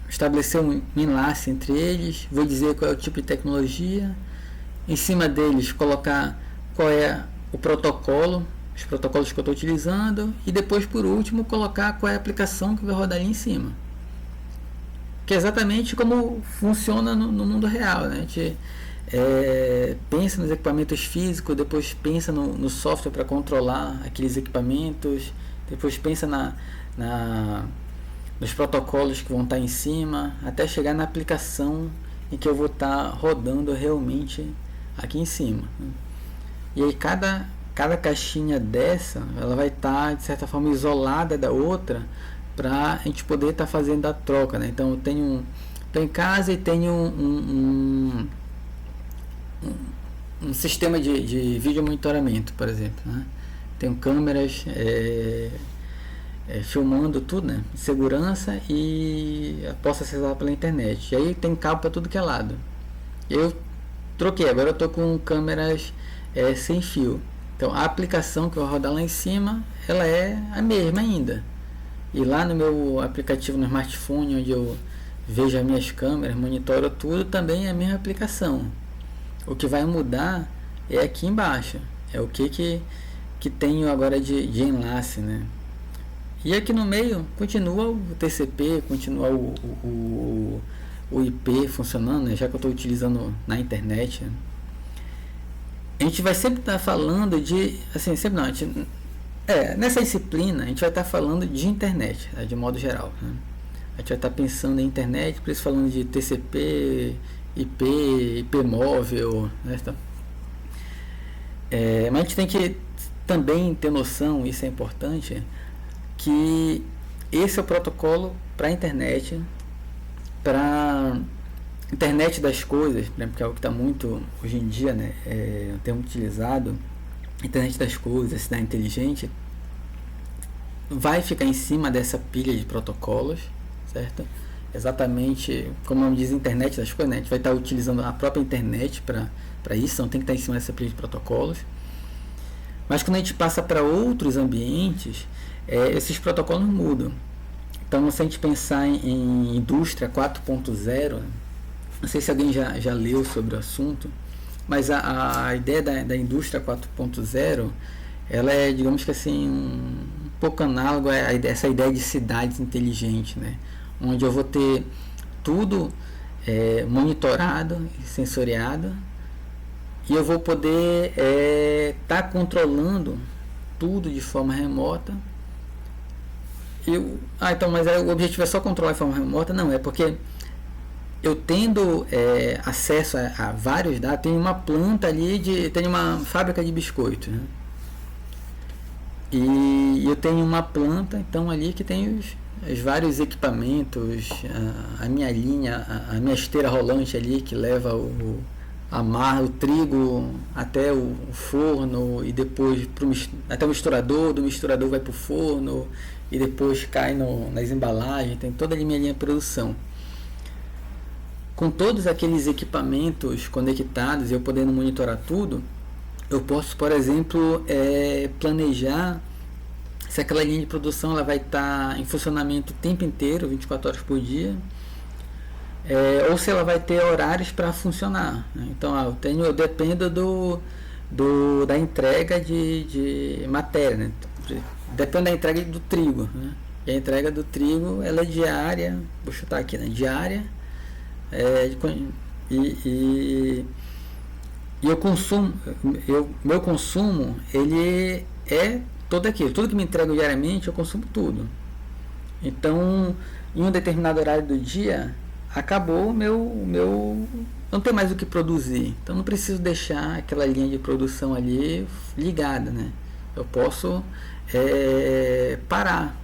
S1: estabelecer um enlace entre eles, vou dizer qual é o tipo de tecnologia, em cima deles colocar qual é o protocolo, os protocolos que eu estou utilizando, e depois, por último, colocar qual é a aplicação que vai rodar ali em cima, que é exatamente como funciona no mundo real, né? A gente pensa nos equipamentos físicos, depois pensa no software para controlar aqueles equipamentos, depois pensa nos protocolos que vão estar em cima, até chegar na aplicação em que eu vou estar rodando realmente aqui em cima. E aí cada caixinha dessa, ela vai estar de certa forma isolada da outra, para a gente poder estar fazendo a troca, né? Então eu estou em casa e tenho um sistema de vídeo monitoramento, por exemplo, né? Tenho câmeras filmando tudo, né? Segurança, e posso acessar pela internet. E aí tem cabo para tudo que é lado. Eu troquei, agora eu estou com câmeras sem fio. Então a aplicação que eu vou rodar lá em cima, ela é a mesma ainda. E lá no meu aplicativo no smartphone, onde eu vejo as minhas câmeras, monitoro tudo, também é a mesma aplicação. O que vai mudar é aqui embaixo, é o que tenho agora de enlace, né? E aqui no meio continua o TCP, continua o IP funcionando, né? Já que eu estou utilizando na internet, né? A gente vai sempre estar falando nessa disciplina a gente vai estar falando de internet, né? De modo geral, né? A gente vai estar pensando em internet, por isso falando de TCP, IP móvel, né? Então, mas a gente tem que também ter noção, isso é importante, que esse é o protocolo para a internet, internet das coisas, por exemplo, que é o que está muito hoje em dia, né? O termo utilizado, internet das coisas, cidade inteligente, vai ficar em cima dessa pilha de protocolos, certo? Exatamente como o nome diz, internet das coisas, né? A gente vai estar utilizando a própria internet para isso, não tem que estar em cima dessa pilha de protocolos. Mas quando a gente passa para outros ambientes, esses protocolos mudam. Então, se a gente pensar em indústria 4.0, não sei se alguém já leu sobre o assunto, mas a ideia da indústria 4.0, ela é, digamos que assim, um pouco análogo a essa ideia de cidades inteligentes, né? Onde eu vou ter tudo monitorado e sensoriado, e eu vou poder estar controlando tudo de forma remota. Então, mas o objetivo é só controlar de forma remota? Não, é porque eu tendo acesso a vários dados, tem uma planta ali, tem uma fábrica de biscoitos, né? E eu tenho uma planta, então, ali que tem os vários equipamentos, a minha linha, a minha esteira rolante ali que leva o trigo até o forno, e depois até o misturador, do misturador vai para o forno e depois cai nas embalagens. Tem toda a minha linha de produção. Com todos aqueles equipamentos conectados e eu podendo monitorar tudo, eu posso, por exemplo, planejar se aquela linha de produção ela vai estar em funcionamento o tempo inteiro, 24 horas por dia, ou se ela vai ter horários para funcionar, né? Então eu dependo da entrega de matéria, né? Depende da entrega do trigo, né? E a entrega do trigo ela é diária, vou chutar aqui, né? Diária, e eu consumo, meu consumo ele é todo aquilo, tudo que me entrega diariamente eu consumo tudo. Então, em um determinado horário do dia, acabou meu não tem mais o que produzir. Então não preciso deixar aquela linha de produção ali ligada, né? Eu posso parar.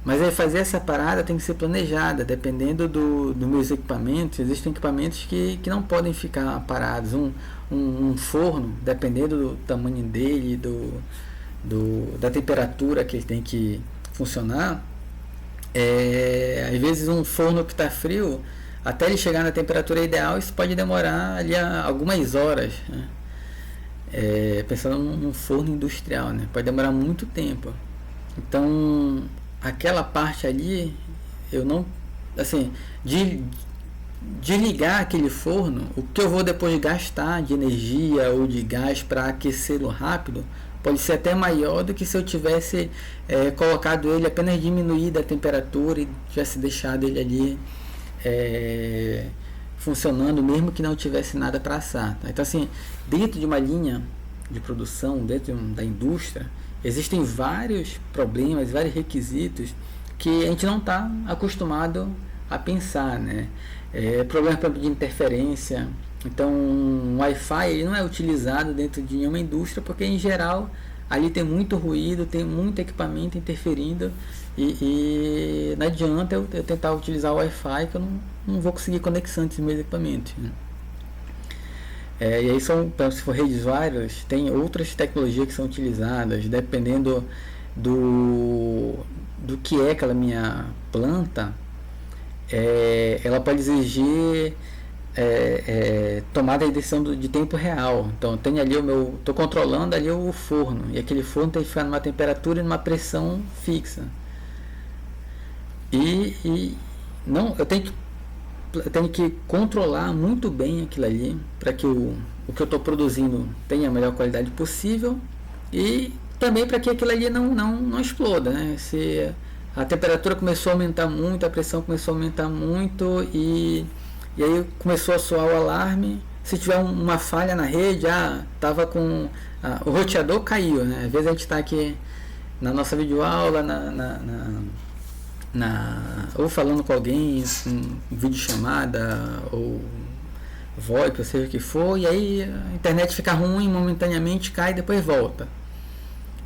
S1: Mas aí fazer essa parada tem que ser planejada, dependendo dos meus equipamentos. Existem equipamentos que não podem ficar parados. Um forno, dependendo do tamanho dele, da temperatura que ele tem que funcionar, às vezes um forno que está frio, até ele chegar na temperatura ideal, isso pode demorar ali algumas horas, né? Pensando num forno industrial, né? Pode demorar muito tempo. Então aquela parte ali, eu não, assim, de ligar aquele forno, o que eu vou depois gastar de energia ou de gás para aquecê-lo rápido pode ser até maior do que se eu tivesse colocado ele apenas diminuído a temperatura e tivesse deixado ele ali funcionando, mesmo que não tivesse nada para assar, tá? Então assim, dentro de uma linha de produção, dentro da indústria, existem vários problemas, vários requisitos que a gente não está acostumado a pensar, né? Problema, por exemplo, de interferência. Então, o Wi-Fi ele não é utilizado dentro de nenhuma indústria porque, em geral, ali tem muito ruído, tem muito equipamento interferindo e não adianta eu tentar utilizar o Wi-Fi que eu não vou conseguir conexão entre os meus equipamentos, né? E aí se for redes wireless, tem outras tecnologias que são utilizadas, dependendo do que é aquela minha planta, ela pode exigir tomada de decisão de tempo real. Então tem ali estou controlando ali o forno, e aquele forno tem que ficar numa temperatura e numa pressão fixa. Não, eu tenho que controlar muito bem aquilo ali para que o que eu estou produzindo tenha a melhor qualidade possível e também para que aquilo ali não exploda, né? Se a temperatura começou a aumentar muito, a pressão começou a aumentar muito e aí começou a soar o alarme. Se tiver uma falha na rede, tava com o roteador caiu, né? Às vezes a gente está aqui na nossa videoaula, ou falando com alguém, videochamada ou VoIP, ou seja o que for, e aí a internet fica ruim, momentaneamente cai e depois volta.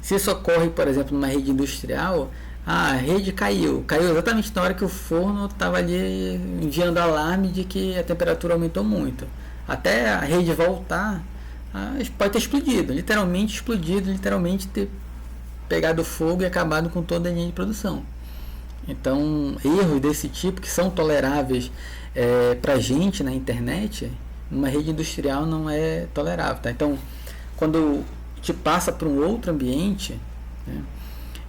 S1: Se isso ocorre, por exemplo, numa rede industrial, a rede caiu exatamente na hora que o forno estava ali enviando alarme de que a temperatura aumentou muito. Até a rede voltar, pode ter explodido, literalmente ter pegado fogo e acabado com toda a linha de produção. Então, erros desse tipo que são toleráveis para a gente na internet, numa rede industrial não é tolerável, tá? Então, quando te passa para um outro ambiente, né,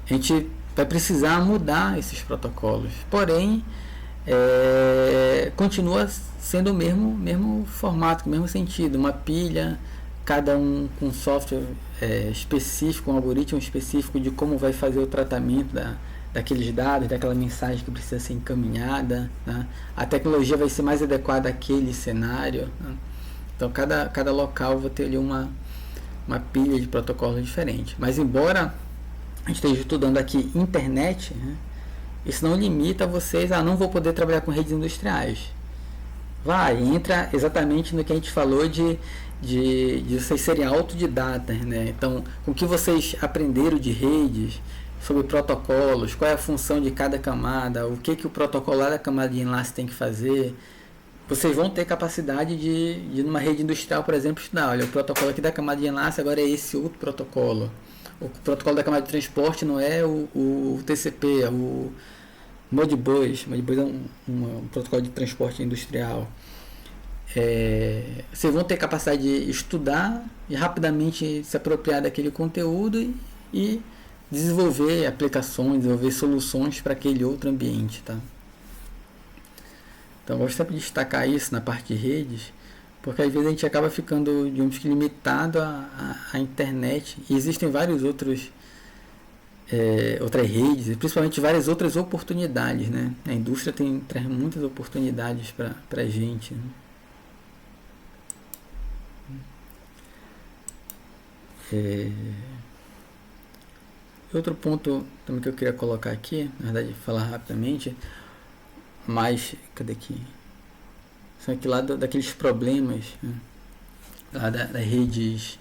S1: a gente vai precisar mudar esses protocolos. Porém, continua sendo o mesmo formato, o mesmo sentido. Uma pilha, cada um com software específico, um algoritmo específico de como vai fazer o tratamento daqueles dados, daquela mensagem que precisa ser encaminhada, né? A tecnologia vai ser mais adequada àquele cenário, né? Então cada local vai ter ali uma pilha de protocolos diferentes. Mas embora a gente esteja estudando aqui internet, né, isso não limita vocês a não vou poder trabalhar com redes industriais. Entra exatamente no que a gente falou de vocês serem autodidatas, né? Então, com o que vocês aprenderam de redes, sobre protocolos, qual é a função de cada camada, o que o protocolo da camada de enlace tem que fazer, vocês vão ter capacidade de numa rede industrial, por exemplo, estudar, olha, o protocolo aqui da camada de enlace agora é esse outro protocolo. O protocolo da camada de transporte não é o TCP, é o Modbus. Modbus é um protocolo de transporte industrial. Vocês vão ter capacidade de estudar e rapidamente se apropriar daquele conteúdo e desenvolver aplicações, desenvolver soluções para aquele outro ambiente, tá? Então eu gosto sempre de destacar isso na parte de redes, porque às vezes a gente acaba ficando, digamos que, limitado à internet. E existem vários outras redes, principalmente várias outras oportunidades, né? A indústria traz muitas oportunidades para a gente, né? Outro ponto também que eu queria colocar aqui, na verdade falar rapidamente, mas cadê aqui? São aqui lá daqueles problemas, né? Lá das redes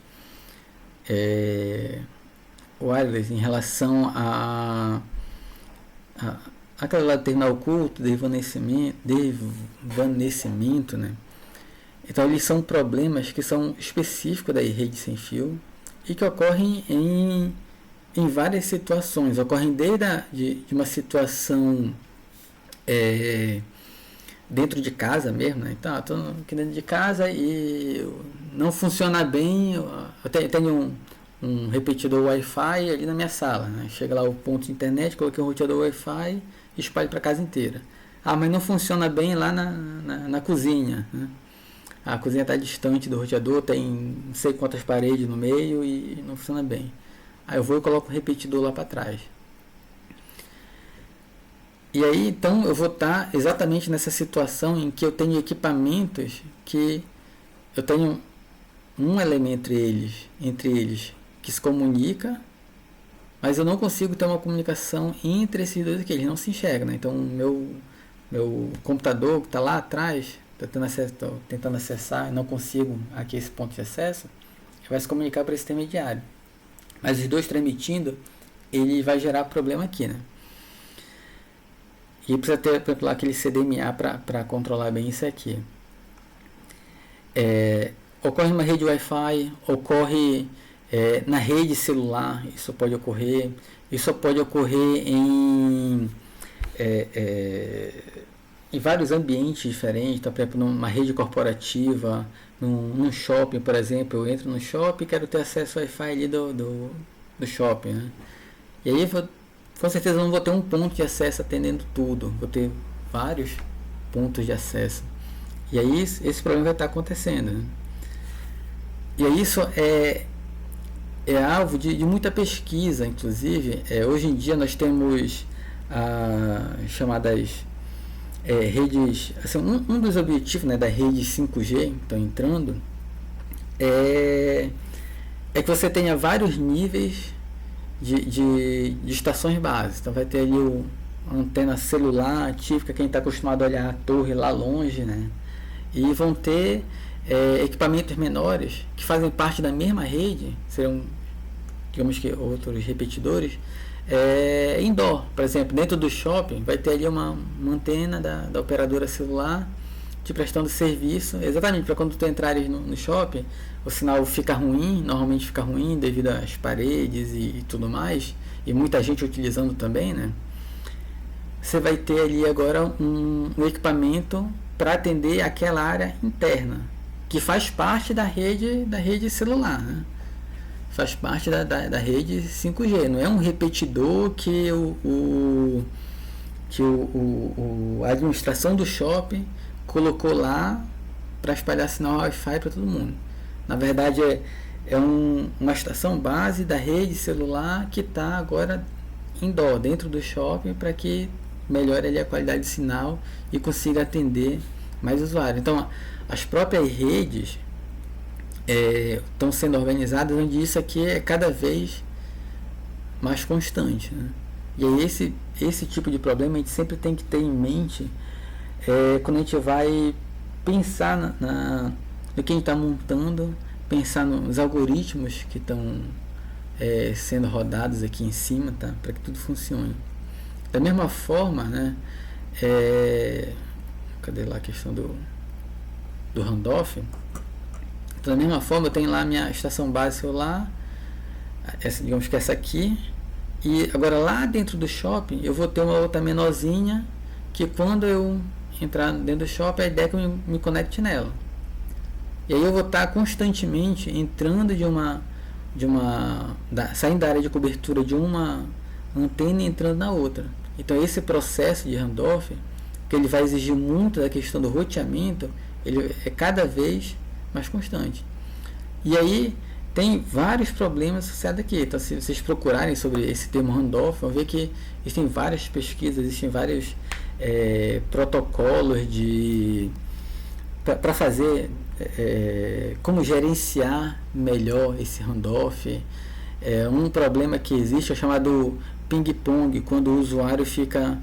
S1: wireless em relação aquela lá do terminal oculto, desvanecimento, né? Então eles são problemas que são específicos da rede sem fio e que ocorrem em várias situações. Ocorrem de uma situação dentro de casa mesmo, né? Então, estou aqui dentro de casa e não funciona bem. Eu tenho um repetidor Wi-Fi ali na minha sala, né? Chega lá o ponto de internet, coloquei um roteador Wi-Fi e espalho para a casa inteira. Mas não funciona bem lá na cozinha, né? A cozinha está distante do roteador, tem não sei quantas paredes no meio e não funciona bem. Aí eu vou e coloco o repetidor lá para trás. E aí então eu vou estar exatamente nessa situação em que eu tenho equipamentos que eu tenho um elemento entre eles que se comunica, mas eu não consigo ter uma comunicação entre esses dois aqui, eles não se enxergam, né? Então o meu computador que está lá atrás, estou tentando acessar e não consigo aqui esse ponto de acesso, ele vai se comunicar para esse intermediário. Mas os dois transmitindo, ele vai gerar problema aqui, né? E precisa ter, por exemplo, aquele CDMA para controlar bem isso aqui. Ocorre numa rede Wi-Fi, ocorre na rede celular, isso pode ocorrer. Isso pode ocorrer em vários ambientes diferentes. Então, por exemplo, numa rede corporativa, num shopping, por exemplo, eu entro no shopping e quero ter acesso ao Wi-Fi ali do shopping, né? E aí, com certeza, eu não vou ter um ponto de acesso atendendo tudo, vou ter vários pontos de acesso. E aí, esse problema vai estar acontecendo, né? E aí, isso é alvo de muita pesquisa, inclusive. Hoje em dia, nós temos chamadas redes, assim, um dos objetivos, né, da rede 5G que estão entrando é que você tenha vários níveis de estações básicas. Então vai ter ali a antena celular típica, quem está acostumado a olhar a torre lá longe, né? E vão ter equipamentos menores que fazem parte da mesma rede, serão, digamos que, outros repetidores, indoor. Por exemplo, dentro do shopping vai ter ali uma antena da operadora celular te prestando serviço, exatamente para quando tu entrares no shopping, o sinal fica ruim, normalmente fica ruim devido às paredes e tudo mais, e muita gente utilizando também, né? Você vai ter ali agora um equipamento para atender aquela área interna, que faz parte da rede celular, né? Faz parte da rede 5G, não é um repetidor que a administração do shopping colocou lá para espalhar sinal Wi-Fi para todo mundo. Na verdade uma estação base da rede celular que está agora indoor, dentro do shopping, para que melhore ali a qualidade de sinal e consiga atender mais usuários. Então as próprias redes estão sendo organizadas onde isso aqui é cada vez mais constante, né? E aí esse tipo de problema a gente sempre tem que ter em mente quando a gente vai pensar no que a gente está montando, pensar nos algoritmos que estão sendo rodados aqui em cima, tá? Para que tudo funcione. Da mesma forma, né? Cadê lá a questão do handoff? Então, da mesma forma, eu tenho lá a minha estação base celular, digamos que essa aqui, e agora lá dentro do shopping eu vou ter uma outra menorzinha que quando eu entrar dentro do shopping, a ideia é que eu me conecte nela. E aí eu vou estar constantemente entrando de uma saindo da área de cobertura de uma antena e entrando na outra. Então esse processo de handoff, que ele vai exigir muito da questão do roteamento, ele é cada vez mais constante. E aí tem vários problemas associados aqui. Então, se vocês procurarem sobre esse termo handoff, vão ver que existem várias pesquisas, existem vários protocolos para fazer como gerenciar melhor esse handoff. Um problema que existe é chamado ping-pong, quando o usuário fica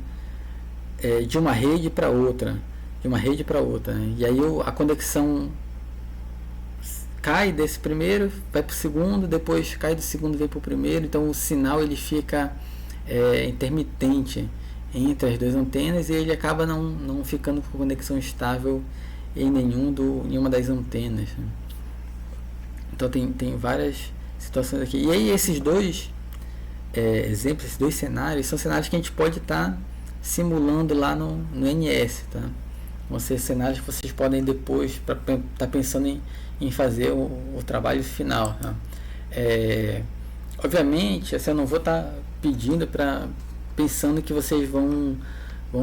S1: de uma rede para outra, né? E aí a conexão cai desse primeiro, vai para o segundo, depois cai do segundo, vem para o primeiro. Então o sinal ele fica intermitente entre as duas antenas e ele acaba não ficando com conexão estável em nenhuma das antenas, né? Então tem várias situações aqui. E aí esses dois exemplos, esses dois cenários, são cenários que a gente pode estar simulando lá no NS, tá? Vão ser cenários que vocês podem depois estar pensando em fazer o trabalho final, tá? Obviamente, assim, eu não vou estar pedindo pensando que vocês vão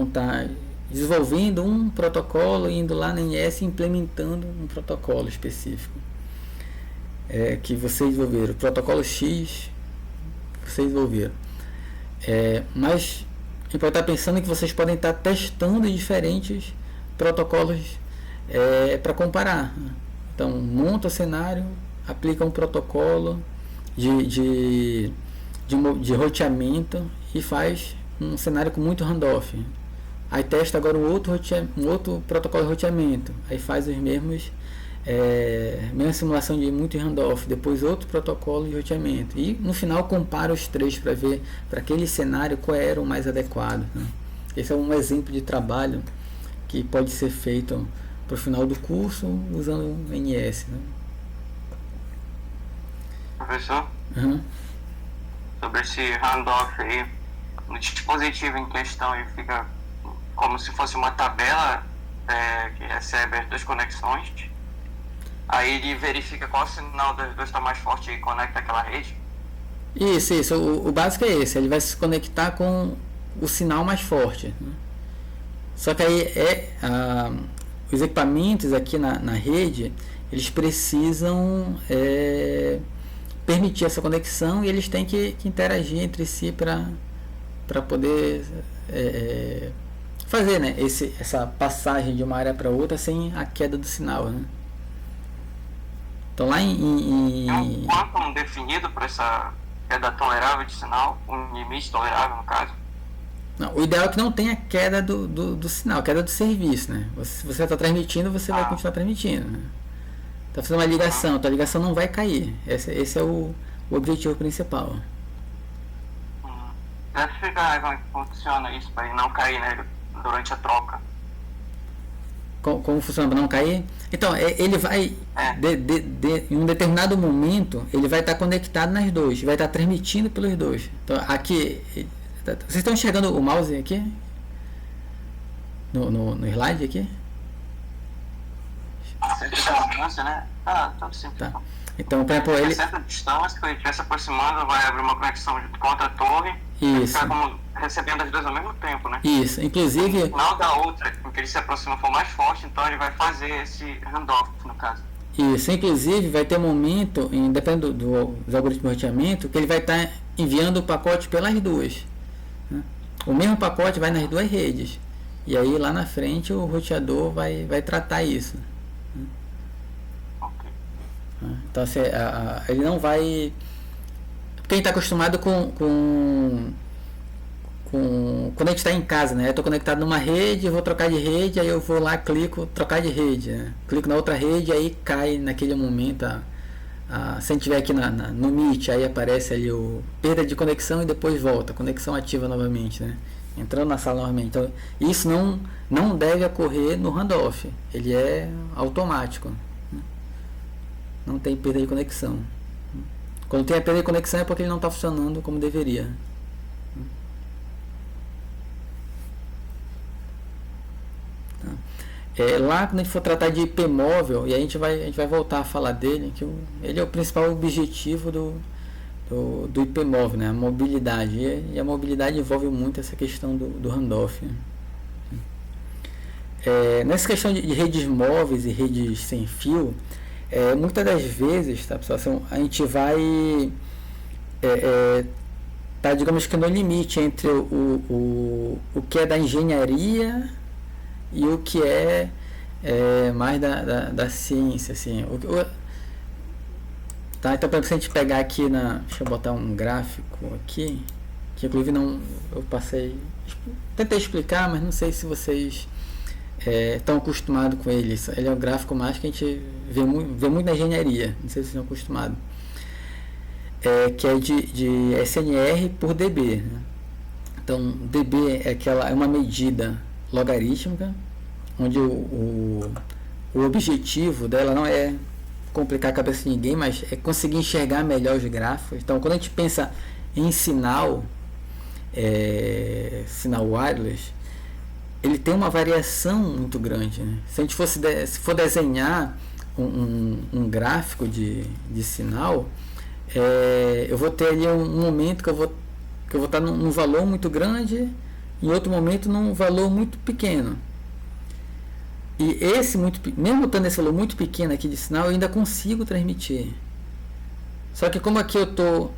S1: estar desenvolvendo um protocolo, indo lá na NS e implementando um protocolo específico que vocês desenvolveram, o protocolo X que vocês desenvolveram, mas a gente pode estar pensando que vocês podem estar testando diferentes protocolos para comparar. Então monta o cenário, aplica um protocolo de roteamento e faz um cenário com muito handoff. Aí testa agora um outro protocolo de roteamento, aí faz os mesma simulação de muito handoff, depois outro protocolo de roteamento, e no final compara os três para ver para aquele cenário qual era o mais adequado, né? Esse é um exemplo de trabalho que pode ser feito para o final do curso usando o NS, né?
S3: Professor, sobre esse handoff aí, no dispositivo em questão ele fica como se fosse uma tabela que recebe as duas conexões. Aí ele verifica qual sinal das duas está mais forte e conecta aquela rede.
S1: Isso. O básico é esse. Ele vai se conectar com o sinal mais forte, né? Só que aí os equipamentos aqui na rede, eles precisam permitir essa conexão e eles têm que interagir entre si para poder fazer, né, essa passagem de uma área para outra sem a queda do sinal, né? Então lá
S3: É um quantum definido para essa queda tolerável de sinal, um limite tolerável no caso?
S1: Não, o ideal é que não tenha queda do sinal, queda do serviço, né? Se você está transmitindo, você vai continuar transmitindo, né? Está fazendo uma ligação, a ligação não vai cair. Esse é o objetivo principal.
S3: Deve explicar como é que funciona isso para não cair, né, durante a troca.
S1: Como funciona para não cair? Então, ele vai, em um determinado momento, ele vai estar conectado nas duas, vai estar transmitindo pelos dois. Então, aqui, vocês estão enxergando o mouse aqui? No slide aqui?
S3: Distância, né? Tudo simples.
S1: Tá. Então, por exemplo, ele...
S3: certa distância, que ele estiver se aproximando, vai abrir uma conexão com outra torre.
S1: Isso.
S3: Ficar como recebendo as duas ao mesmo tempo, né?
S1: Isso, inclusive...
S3: O sinal da outra, porque ele se aproxima for mais forte, então ele vai fazer esse handoff, no caso.
S1: Isso, inclusive vai ter um momento, dependendo dos algoritmos de roteamento, que ele vai estar enviando o pacote pelas duas, né? O mesmo pacote vai nas duas redes. E aí lá na frente o roteador vai tratar isso.
S3: Ok.
S1: Então assim, ele não vai... Porque a gente está acostumado com quando a gente está em casa, né? Eu estou conectado numa rede, eu vou trocar de rede, aí eu vou lá, clico, trocar de rede, né? Clico na outra rede, aí cai naquele momento, se a gente estiver aqui no Meet, aí aparece ali o perda de conexão e depois volta, conexão ativa novamente, né? Entrando na sala novamente. Então, isso não deve ocorrer no handoff, ele é automático, né? Não tem perda de conexão. Quando tem a perda de conexão é porque ele não está funcionando como deveria. Lá quando a gente for tratar de IP móvel, e a gente vai voltar a falar dele, que ele é o principal objetivo do IP móvel, né? A mobilidade. E a mobilidade envolve muito essa questão do handoff. Né? Nessa questão de redes móveis e redes sem fio, muitas das vezes, tá, pessoal, a gente vai tá, digamos que no limite entre o que é da engenharia e o que é mais da ciência, assim. Tá, então, para a gente pegar aqui deixa eu botar um gráfico aqui, que inclusive eu tentei explicar, mas não sei se vocês estão acostumados com ele. Ele é um gráfico mais que a gente vê muito na engenharia, não sei se estão acostumados. Que é de SNR por dB. Né? Então, dB é uma medida logarítmica, onde o objetivo dela não é complicar a cabeça de ninguém, mas é conseguir enxergar melhor os gráficos. Então, quando a gente pensa em sinal wireless, ele tem uma variação muito grande. Né? Se a gente for desenhar um gráfico de sinal, eu vou ter ali um momento que eu vou estar num valor muito grande, em outro momento num valor muito pequeno. E mesmo estando esse valor muito pequeno aqui de sinal, eu ainda consigo transmitir. Só que como aqui eu estou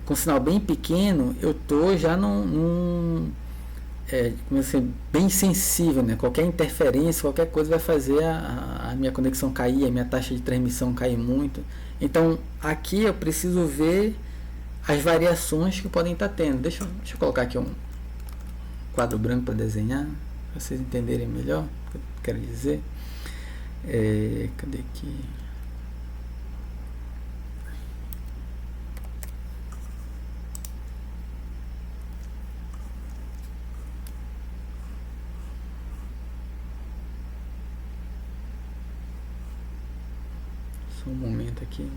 S1: com sinal bem pequeno, eu estou já bem sensível, né? Qualquer interferência, qualquer coisa vai fazer a minha conexão cair, a minha taxa de transmissão cair muito. Então aqui eu preciso ver as variações que podem estar tendo. Deixa eu colocar aqui um quadro branco para desenhar, para vocês entenderem melhor o que eu quero dizer. Cadê aqui? Só um momento aqui.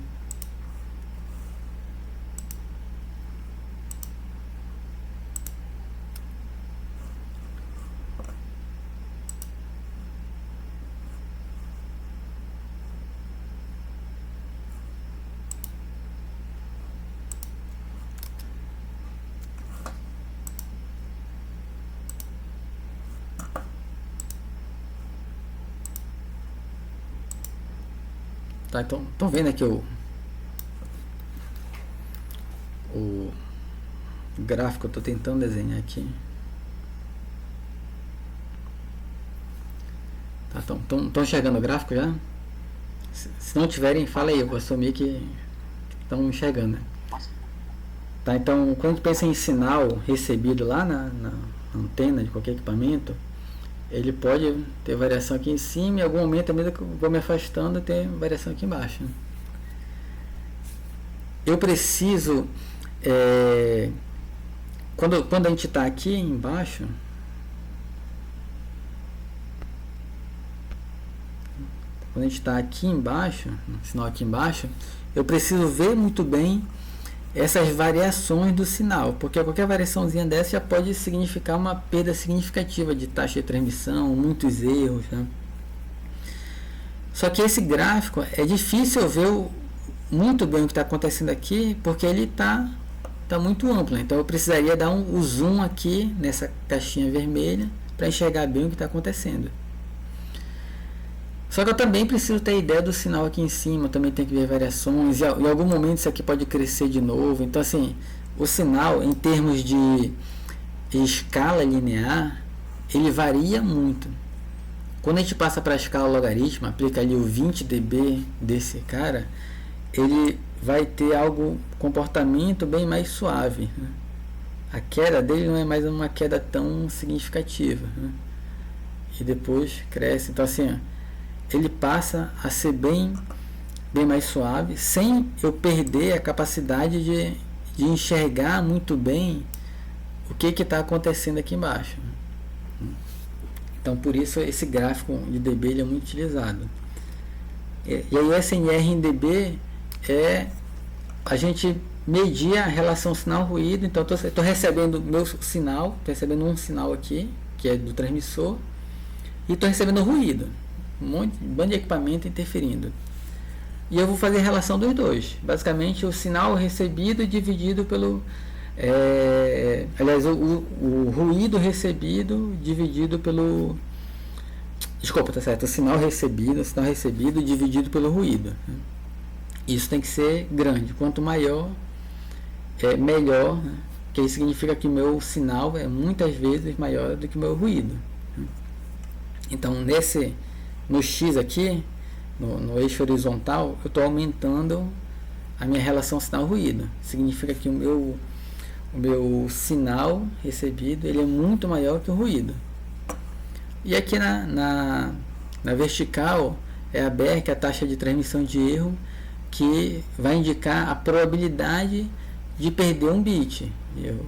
S1: Tá, então, estão vendo aqui o gráfico que eu estou tentando desenhar aqui. Tá, estão enxergando o gráfico já? Se não tiverem, fala aí, eu vou assumir que estão enxergando. Né? Tá, então, quando a gente pensa em sinal recebido lá na antena de qualquer equipamento, ele pode ter variação aqui em cima, e em algum momento, à medida que eu vou me afastando, tem variação aqui embaixo. Né? Eu preciso, quando a gente está aqui embaixo, sinal aqui embaixo, eu preciso ver muito bem essas variações do sinal, porque qualquer variaçãozinha dessa já pode significar uma perda significativa de taxa de transmissão, muitos erros. Né? Só que esse gráfico é difícil eu ver muito bem o que está acontecendo aqui, porque ele está muito amplo. Né? Então eu precisaria dar um zoom aqui nessa caixinha vermelha para enxergar bem o que está acontecendo. Só que eu também preciso ter ideia do sinal aqui em cima, eu também tenho que ver variações, e em algum momento isso aqui pode crescer de novo. Então assim, o sinal em termos de escala linear, ele varia muito. Quando a gente passa para a escala logarítmica, aplica ali o 20 dB desse cara, ele vai ter comportamento bem mais suave. Né? A queda dele não é mais uma queda tão significativa. Né? E depois cresce. Então assim, ele passa a ser bem mais suave, sem eu perder a capacidade de enxergar muito bem o que está acontecendo aqui embaixo. Então por isso esse gráfico de dB ele é muito utilizado. E aí o SNR em dB é a gente medir a relação sinal-ruído. Então estou recebendo meu sinal, estou recebendo um sinal aqui, que é do transmissor, e estou recebendo ruído, um bando de equipamento interferindo. E eu vou fazer a relação dos dois. Basicamente, o sinal recebido dividido pelo... aliás, o ruído recebido dividido pelo... Desculpa, tá certo. O sinal recebido dividido pelo ruído. Isso tem que ser grande. Quanto maior, melhor. Né? Que isso significa que meu sinal é muitas vezes maior do que o meu ruído. Então, no X aqui, no eixo horizontal, eu estou aumentando a minha relação sinal-ruído. Significa que o meu sinal recebido ele é muito maior que o ruído. E aqui na vertical é a BER, que é a taxa de transmissão de erro, que vai indicar a probabilidade de perder um bit.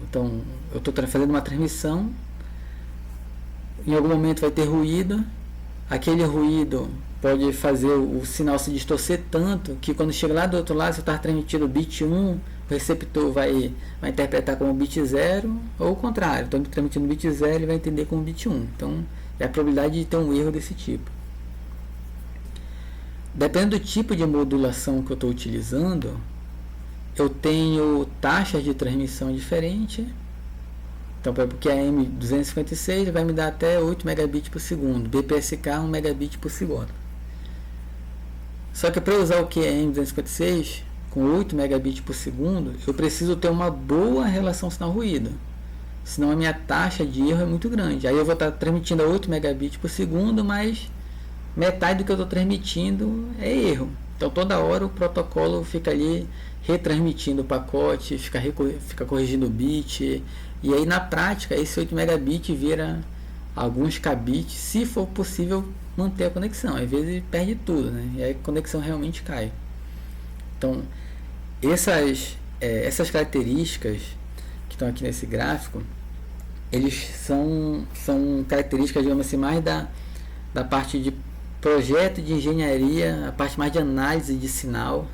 S1: Então, eu estou fazendo uma transmissão, em algum momento vai ter ruído, aquele ruído pode fazer o sinal se distorcer tanto que quando chega lá do outro lado, você está transmitindo o bit 1, o receptor vai interpretar como bit 0, ou o contrário, estou transmitindo bit 0, ele vai entender como bit 1. Então, é a probabilidade de ter um erro desse tipo. Dependendo do tipo de modulação que eu estou utilizando, eu tenho taxas de transmissão diferentes. Então, porque a M256 vai me dar até 8 megabits por segundo, BPSK 1 megabit por segundo. Só que para usar o QM256 com 8 megabits por segundo, eu preciso ter uma boa relação sinal-ruído. Senão a minha taxa de erro é muito grande. Aí eu vou estar transmitindo a 8 megabits por segundo, mas metade do que eu estou transmitindo é erro. Então toda hora o protocolo fica ali retransmitindo o pacote, fica corrigindo o bit. E aí na prática esse 8 megabits vira alguns kbits, se for possível manter a conexão. Às vezes perde tudo, né? E aí a conexão realmente cai. Então essas características que estão aqui nesse gráfico, eles são características, digamos assim, mais da parte de projeto de engenharia, a parte mais de análise de sinal,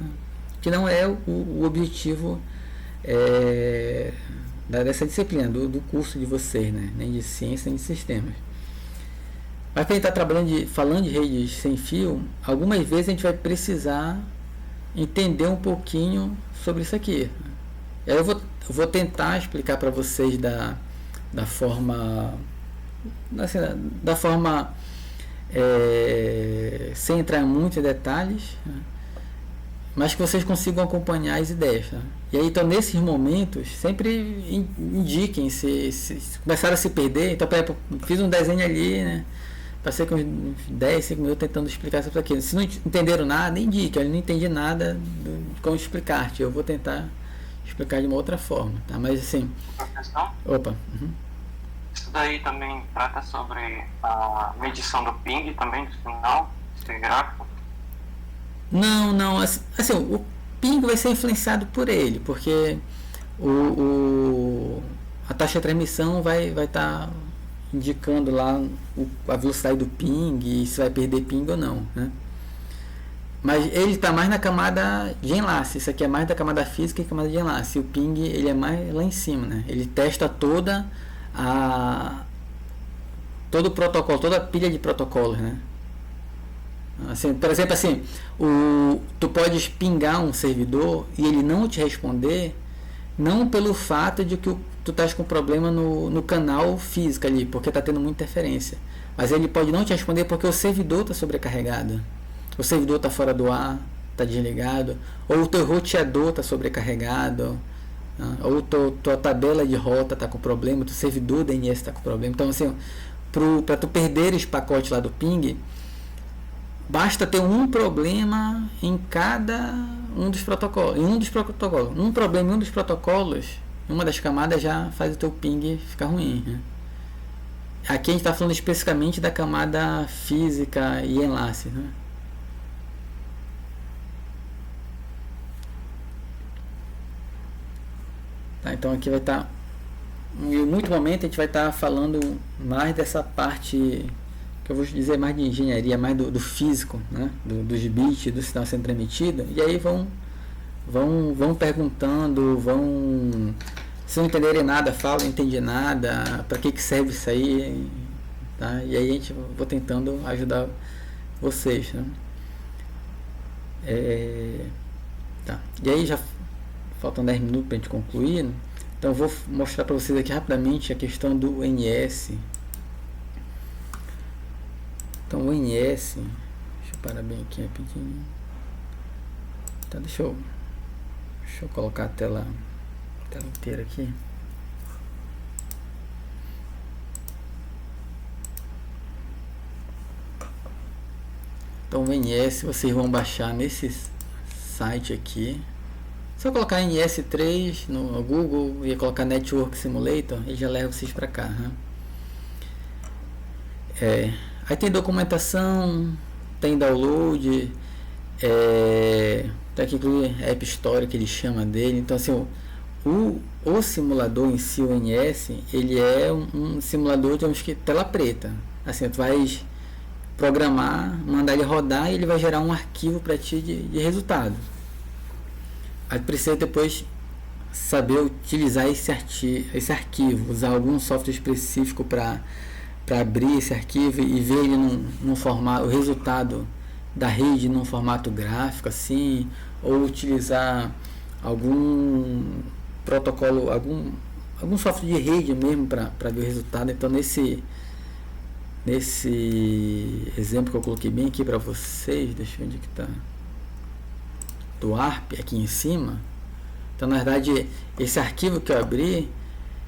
S1: que não é o objetivo dessa disciplina, do curso de vocês, né? Nem de ciência, nem de sistemas. Mas para a gente estar falando de redes sem fio, algumas vezes a gente vai precisar entender um pouquinho sobre isso aqui. Eu vou tentar explicar para vocês da forma sem entrar em muitos detalhes, né? Mas que vocês consigam acompanhar as ideias, tá? E aí, então, nesses momentos, sempre indiquem se começaram a se perder. Então, por exemplo, fiz um desenho ali, né? Passei com uns 10, 5 minutos tentando explicar isso aqui. Se não entenderam nada, indique. Eu não entendi nada de como explicar-te. Eu vou tentar explicar de uma outra forma, tá? Mas assim...
S3: Professor?
S1: Opa.
S3: Isso daí também trata sobre a medição do ping também, do sinal, esse gráfico?
S1: Não, assim, o ping vai ser influenciado por ele, porque a taxa de transmissão vai estar indicando lá a velocidade do ping e se vai perder ping ou não, né? Mas ele está mais na camada de enlace. Isso aqui é mais da camada física e camada de enlace. O ping ele é mais lá em cima, né? Ele testa todo o protocolo, toda a pilha de protocolos, né? Assim, por exemplo, assim, tu podes pingar um servidor e ele não te responder, não pelo fato de que tu estás com problema no canal físico ali, porque está tendo muita interferência, mas ele pode não te responder porque o servidor está sobrecarregado, o servidor está fora do ar, está desligado, ou o teu roteador está sobrecarregado, ou tua tabela de rota está com problema, o teu servidor DNS está com problema. Então, assim, para tu perderes pacote lá do ping, basta ter um problema em cada um dos protocolos. Um problema em um dos protocolos, uma das camadas já faz o teu ping ficar ruim, né? Aqui a gente está falando especificamente da camada física e enlace, né? Tá, então aqui vai estar, em muito momento a gente vai estar falando mais dessa parte que eu vou dizer mais de engenharia, mais do físico, né? Dos bits, do sinal sendo transmitido. E aí vão perguntando, se não entenderem nada, falam, não entendi nada, para que serve isso aí, tá? E aí a gente vou tentando ajudar vocês, né? Tá. E aí já faltam 10 minutos para a gente concluir, né? Então eu vou mostrar para vocês aqui rapidamente a questão do NS. Então o NS, deixa eu parar bem aqui rapidinho. Tá, deixa eu colocar a tela inteira aqui. Então o NS vocês vão baixar nesse site aqui. Se eu colocar NS3 no Google e colocar Network Simulator, ele já leva vocês para cá. Né? Aí tem documentação, tem download, tem aqui a App Store que ele chama dele. Então assim, o simulador em si, o NS, ele é um simulador, digamos que tela preta. Assim, tu vai programar, mandar ele rodar e ele vai gerar um arquivo para ti de resultado. Aí precisa depois saber utilizar esse arquivo, usar algum software específico para abrir esse arquivo e ver ele num formato, o resultado da rede num formato gráfico assim, ou utilizar algum protocolo, algum software de rede mesmo para ver o resultado. Então nesse exemplo que eu coloquei bem aqui para vocês, deixa eu ver onde que tá, do ARP aqui em cima. Então na verdade esse arquivo que eu abri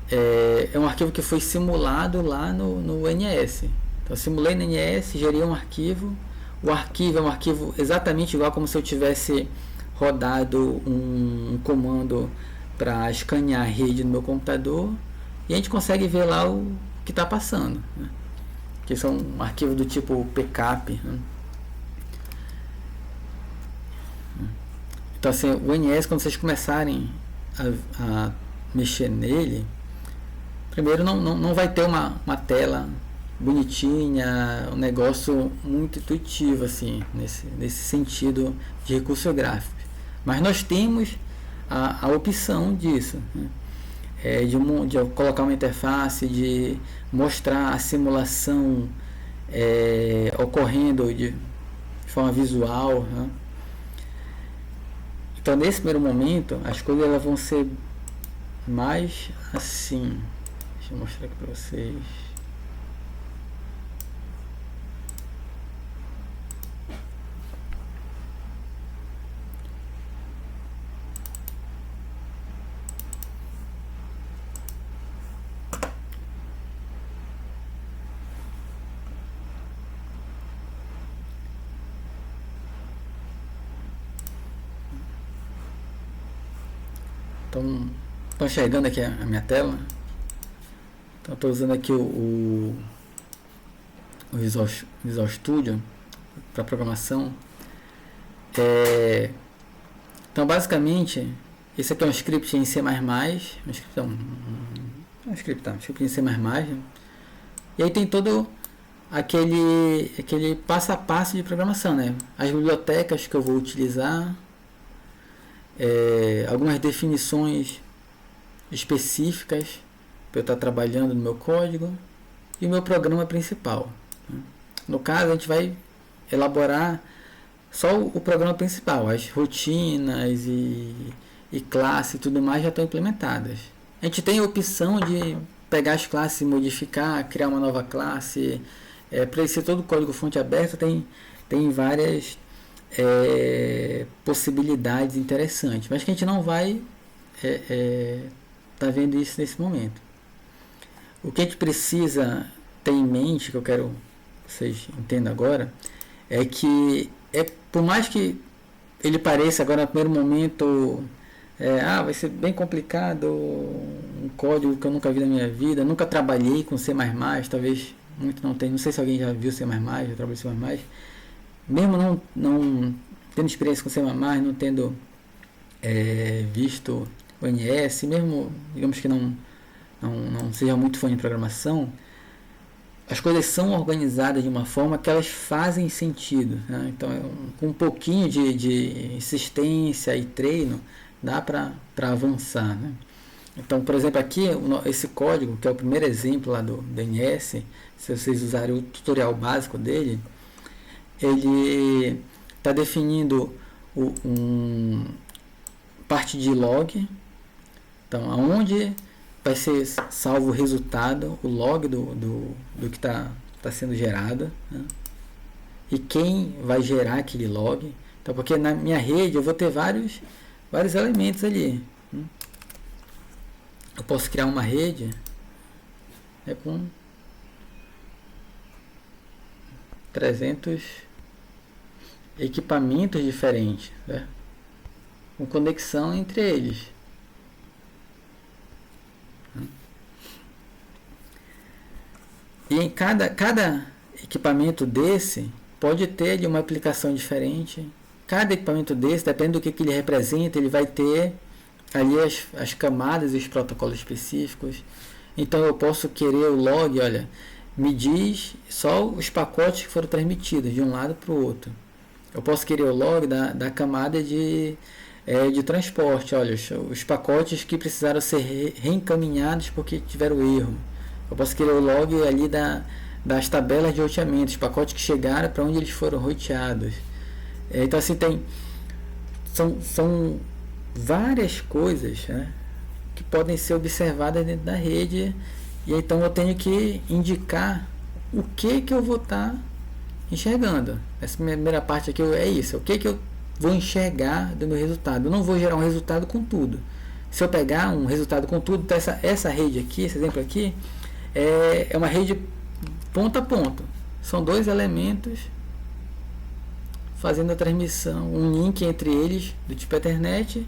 S1: é um arquivo que foi simulado lá no NS. Então eu simulei no NS, gerei um arquivo. O arquivo é um arquivo exatamente igual como se eu tivesse rodado um comando para escanear a rede no meu computador, e a gente consegue ver lá o que está passando, né? Que são arquivos do tipo PCAP, né? Então assim, o NS, quando vocês começarem a mexer nele, primeiro não vai ter uma tela bonitinha, um negócio muito intuitivo assim, nesse sentido de recurso gráfico. Mas nós temos a opção disso, né? De colocar uma interface, de mostrar a simulação ocorrendo de forma visual, né? Então nesse primeiro momento as coisas elas vão ser mais assim. Deixa eu mostrar aqui para vocês. Então, estão enxergando aqui a minha tela? Então, estou usando aqui o Visual Studio para programação. Então, basicamente, esse aqui é um script em C++, um script em C++, né? E aí tem todo aquele passo a passo de programação, né? As bibliotecas que eu vou utilizar, algumas definições específicas para eu estar trabalhando no meu código e o meu programa principal, né? No caso, a gente vai elaborar só o programa principal, as rotinas e classes e tudo mais já estão implementadas. A gente tem a opção de pegar as classes e modificar, criar uma nova classe. Para esse todo o código fonte aberto tem várias possibilidades interessantes, mas que a gente não vai tá vendo isso nesse momento. O que a gente precisa ter em mente, que eu quero que vocês entendam agora, é que por mais que ele pareça agora no primeiro momento vai ser bem complicado, um código que eu nunca vi na minha vida, nunca trabalhei com C++, talvez muito não tenha, não sei se alguém já viu C++, já trabalhou C++, mesmo não tendo experiência com C++, não tendo visto o NS, mesmo digamos que não seja muito fã de programação, as coisas são organizadas de uma forma que elas fazem sentido, né? Então com um pouquinho de insistência e treino dá para avançar, né? Então, por exemplo, aqui, esse código, que é o primeiro exemplo lá do DNS, se vocês usarem o tutorial básico dele, ele está definindo parte de log. Então, aonde vai ser salvo o resultado, o log do que está sendo gerado, né? E quem vai gerar aquele log. Então, porque na minha rede eu vou ter vários elementos ali. Eu posso criar uma rede com 300 equipamentos diferentes, né? Com conexão entre eles. E em cada equipamento desse pode ter ali uma aplicação diferente. Cada equipamento desse, dependendo do que ele representa, ele vai ter ali as camadas e os protocolos específicos. Então eu posso querer o log, olha, me diz só os pacotes que foram transmitidos de um lado para o outro. Eu posso querer o log da camada de transporte, olha, os pacotes que precisaram ser reencaminhados porque tiveram erro. Eu posso querer o log ali das tabelas de roteamento, os pacotes que chegaram para onde eles foram roteados. Então assim, são várias coisas, né, que podem ser observadas dentro da rede. E então eu tenho que indicar o que eu vou estar enxergando. Essa primeira parte aqui é isso, o que eu vou enxergar do meu resultado. Eu não vou gerar um resultado com tudo. Se eu pegar um resultado com tudo, então essa rede aqui, esse exemplo aqui, é uma rede ponto a ponto. São dois elementos fazendo a transmissão, um link entre eles do tipo Ethernet,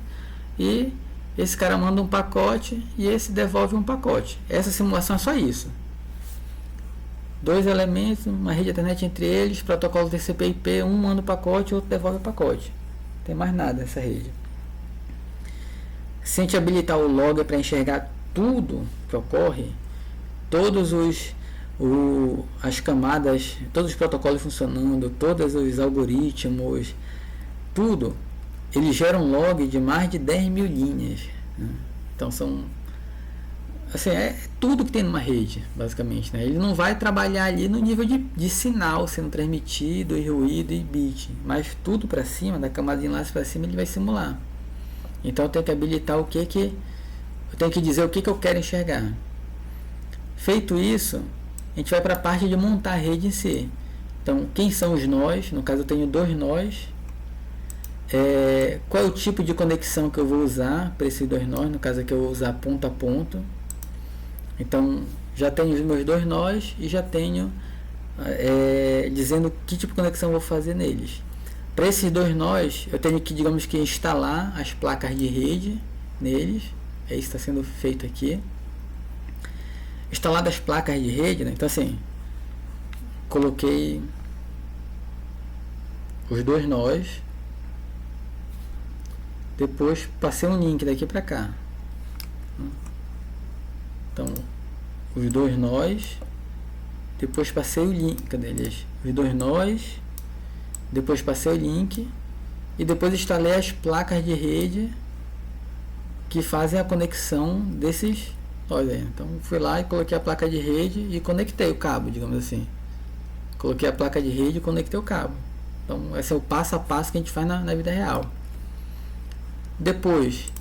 S1: e esse cara manda um pacote e esse devolve um pacote. Essa simulação é só isso. Dois elementos, uma rede Ethernet entre eles, protocolo TCP/IP, um manda o pacote, outro devolve o pacote. Não tem mais nada nessa rede. Se a gente habilitar o logger para enxergar tudo que ocorre, todos as camadas, todos os protocolos funcionando, todos os algoritmos, tudo, ele gera um log de mais de 10 mil linhas, né? Então são assim, tudo que tem numa rede, basicamente, né? Ele não vai trabalhar ali no nível de sinal sendo transmitido, e ruído e bit, mas tudo para cima, da camada de enlace para cima, ele vai simular. Então eu tenho que habilitar eu tenho que dizer o que eu quero enxergar. Feito isso, a gente vai para a parte de montar a rede em si. Então, quem são os nós? No caso, eu tenho dois nós. Qual é o tipo de conexão que eu vou usar para esses dois nós? No caso aqui, eu vou usar ponto a ponto. Então, já tenho os meus dois nós e já tenho dizendo que tipo de conexão eu vou fazer neles. Para esses dois nós, eu tenho que, digamos que, instalar as placas de rede neles. Isso está sendo feito aqui. Instaladas as placas de rede, né? Então assim, coloquei os dois nós, depois passei um link daqui para cá. Então, os dois nós, depois passei o link, cadê eles? Os dois nós, depois passei o link e depois instalei as placas de rede que fazem a conexão desses. Olha aí, então fui lá e coloquei a placa de rede e conectei o cabo, digamos assim. Coloquei a placa de rede e conectei o cabo. Então esse é o passo a passo que a gente faz na vida real. Depois,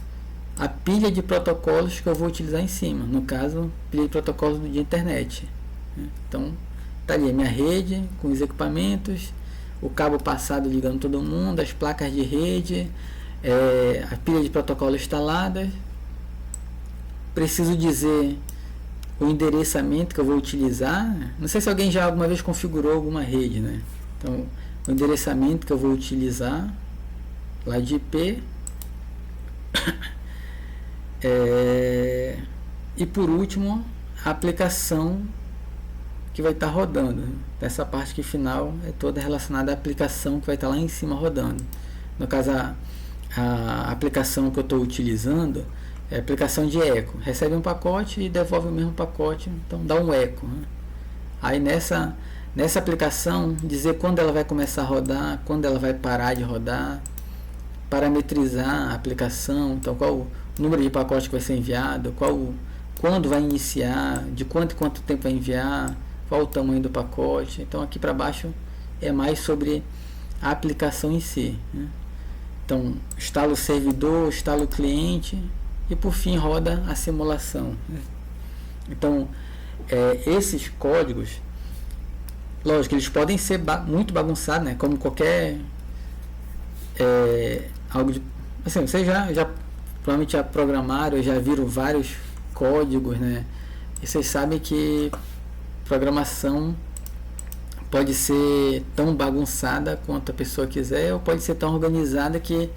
S1: a pilha de protocolos que eu vou utilizar em cima. No caso, pilha de protocolos de internet. Então, tá ali a minha rede com os equipamentos, o cabo passado ligando todo mundo, as placas de rede, a pilha de protocolos instaladas. Preciso dizer o endereçamento que eu vou utilizar. Não sei se alguém já alguma vez configurou alguma rede, né? Então, o endereçamento que eu vou utilizar lá de IP. E por último, a aplicação que vai estar rodando. Essa parte aqui final é toda relacionada à aplicação que vai estar lá em cima rodando. No caso, a aplicação que eu estou utilizando é a aplicação de eco. Recebe um pacote e devolve o mesmo pacote, então dá um eco, né? Aí nessa aplicação, dizer quando ela vai começar a rodar, quando ela vai parar de rodar, parametrizar a aplicação, então qual número de pacotes que vai ser enviado, quando vai iniciar, de quanto em quanto tempo vai enviar, qual o tamanho do pacote. Então aqui para baixo é mais sobre a aplicação em si, né? Então instala o servidor, instala o cliente e por fim roda a simulação, né? Então esses códigos, lógico, eles podem ser muito bagunçados, né? Como qualquer algo de, assim, vocês já provavelmente já programaram, já viram vários códigos, né? E vocês sabem que programação pode ser tão bagunçada quanto a pessoa quiser, ou pode ser tão organizada que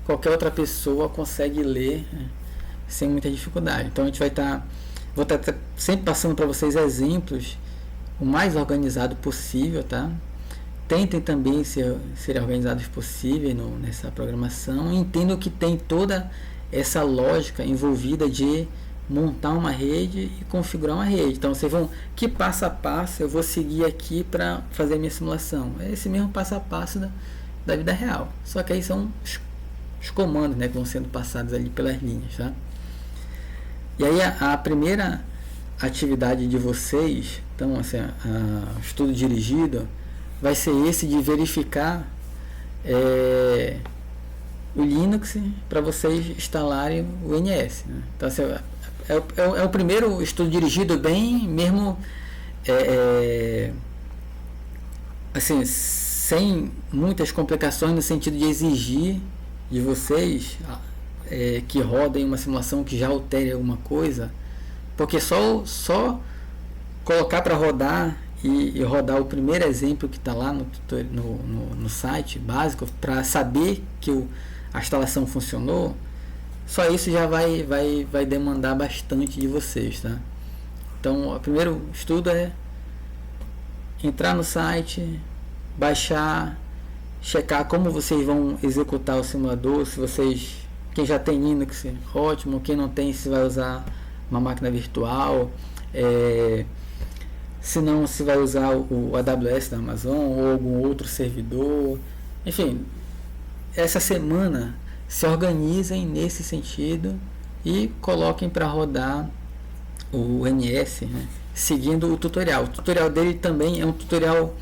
S1: qualquer outra pessoa consegue ler, né, sem muita dificuldade. Então a gente vou estar sempre passando para vocês exemplos o mais organizado possível, tá? Tentem também ser organizados possível nessa programação. Entendo que tem toda essa lógica envolvida de montar uma rede e configurar uma rede. Então vocês vão, que passo a passo eu vou seguir aqui para fazer a minha simulação. É esse mesmo passo a passo da vida real. Só que aí são os comandos, né, que vão sendo passados ali pelas linhas, tá? E aí a primeira atividade de vocês, então assim, o estudo dirigido vai ser esse de verificar o Linux para vocês instalarem o NS, né? Então assim, é o primeiro estudo dirigido bem mesmo, assim, sem muitas complicações, no sentido de exigir de vocês que rodem uma simulação que já altere alguma coisa, porque só colocar para rodar e rodar o primeiro exemplo que está lá no site básico para saber que a instalação funcionou, só isso já vai demandar bastante de vocês, tá? Então o primeiro estudo é entrar no site, baixar, checar como vocês vão executar o simulador. Se vocês, quem já tem Linux, ótimo. Quem não tem, se vai usar uma máquina virtual, se não, se vai usar o AWS da Amazon ou algum outro servidor. Enfim, essa semana se organizem nesse sentido e coloquem para rodar o NS, né, seguindo o tutorial. O tutorial dele também é um tutorial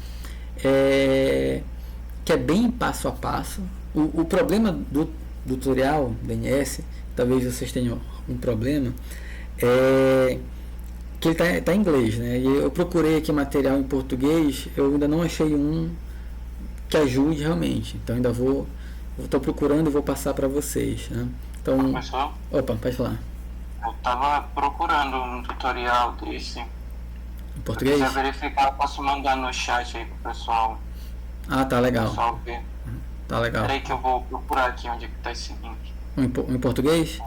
S1: que é bem passo a passo. O problema do tutorial do NS, talvez vocês tenham um problema, que ele tá em inglês, né? E eu procurei aqui material em português, eu ainda não achei um que ajude realmente. Então ainda estou procurando e vou passar para vocês, né? Então,
S3: Pessoal,
S1: opa, pode falar.
S3: eu tava procurando um tutorial desse.
S1: Em português?
S3: Se quiser verificar, eu posso mandar no chat aí pro pessoal.
S1: Ah, tá legal.
S3: Pessoal ver.
S1: Tá legal.
S3: Peraí que eu vou procurar aqui onde é que tá esse link.
S1: Em português?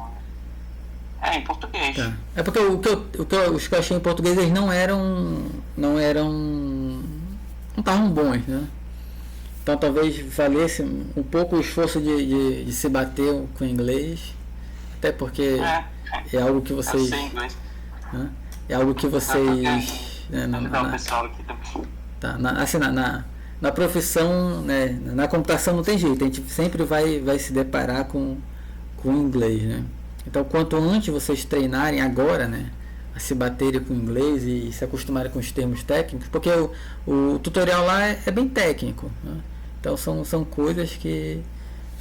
S3: Em português.
S1: Tá. É porque os que eu achei em português, eles não estavam bons, né? Então talvez valesse um pouco o esforço de se bater com o inglês, até porque é algo que vocês,
S3: eu sei inglês.
S1: Né? É algo que vocês, né,
S3: pessoal aqui também.
S1: tá, assim, na profissão, né, na computação não tem jeito, a gente sempre vai se deparar com o inglês, né? Então quanto antes vocês treinarem agora, né, a se baterem com o inglês e se acostumarem com os termos técnicos, porque o tutorial lá é bem técnico, né? Então são coisas que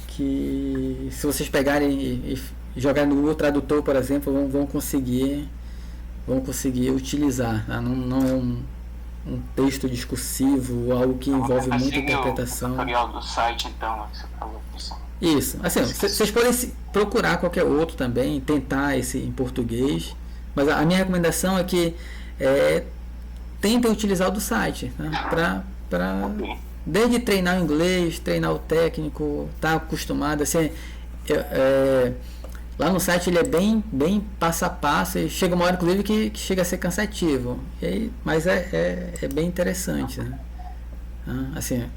S1: se vocês pegarem e jogarem no Google Tradutor, por exemplo, vão conseguir utilizar, tá? Não é um texto discursivo, algo que envolve muita interpretação.
S3: O tutorial do site, então, você falou isso.
S1: Isso, assim, vocês podem procurar qualquer outro também, tentar esse em português, mas a minha recomendação é que tentem utilizar o do site, né? Desde treinar o inglês, treinar o técnico, tá acostumado, assim, lá no site ele é bem passo a passo, e chega uma hora inclusive que chega a ser cansativo, mas é bem interessante, né? Assim,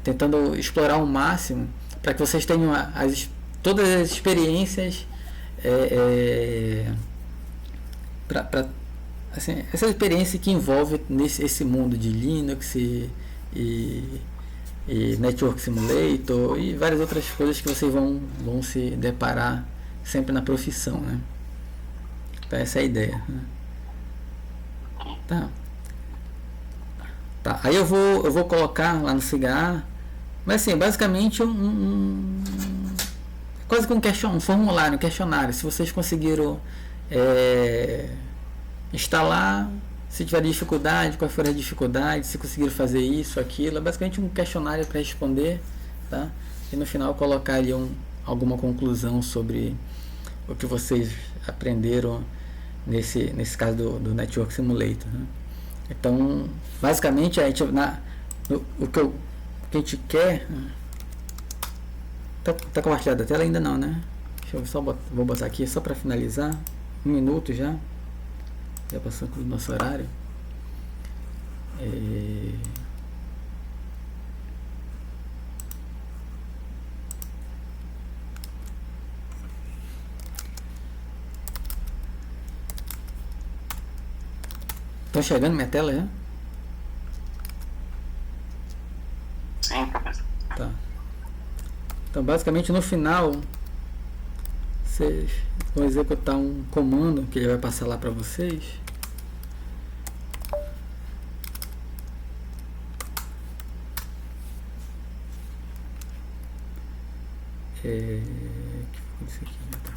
S1: tentando explorar ao máximo para que vocês tenham todas as experiências, assim, essa experiência que envolve esse mundo de Linux e Network Simulator e várias outras coisas que vocês vão se deparar sempre na profissão, né? Então essa é a ideia, né? Tá, aí eu vou colocar lá no CIGA, mas assim, basicamente quase que um formulário, um questionário. Se vocês conseguiram instalar, se tiver dificuldade, quais foram as dificuldades, se conseguiram fazer isso, aquilo, é basicamente um questionário para responder, tá? E no final colocar ali alguma conclusão sobre o que vocês aprenderam nesse caso do Network Simulator, né? Então, basicamente, o que a gente quer... Tá compartilhada a tela ainda não, né? Deixa eu só vou botar aqui só para finalizar. 1 minuto já passou o nosso horário. Estão chegando minha tela já?
S3: Sim, professor.
S1: Tá. Então, basicamente, no final, vocês vão executar um comando que ele vai passar lá para vocês. Que foi isso aqui? Tá.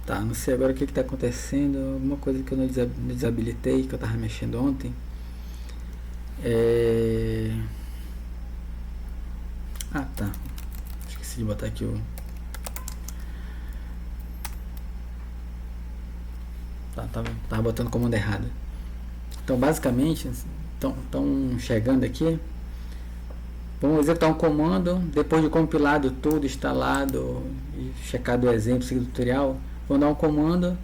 S1: Tá, não sei agora o que está acontecendo, alguma coisa que eu não desabilitei, que eu estava mexendo ontem. Ah, tá. Esqueci de botar aqui o... Tava botando o comando errado. Então, basicamente, estão chegando aqui. Vamos executar um comando, depois de compilado tudo, instalado e checado o exemplo, seguido o tutorial. Vou dar um comando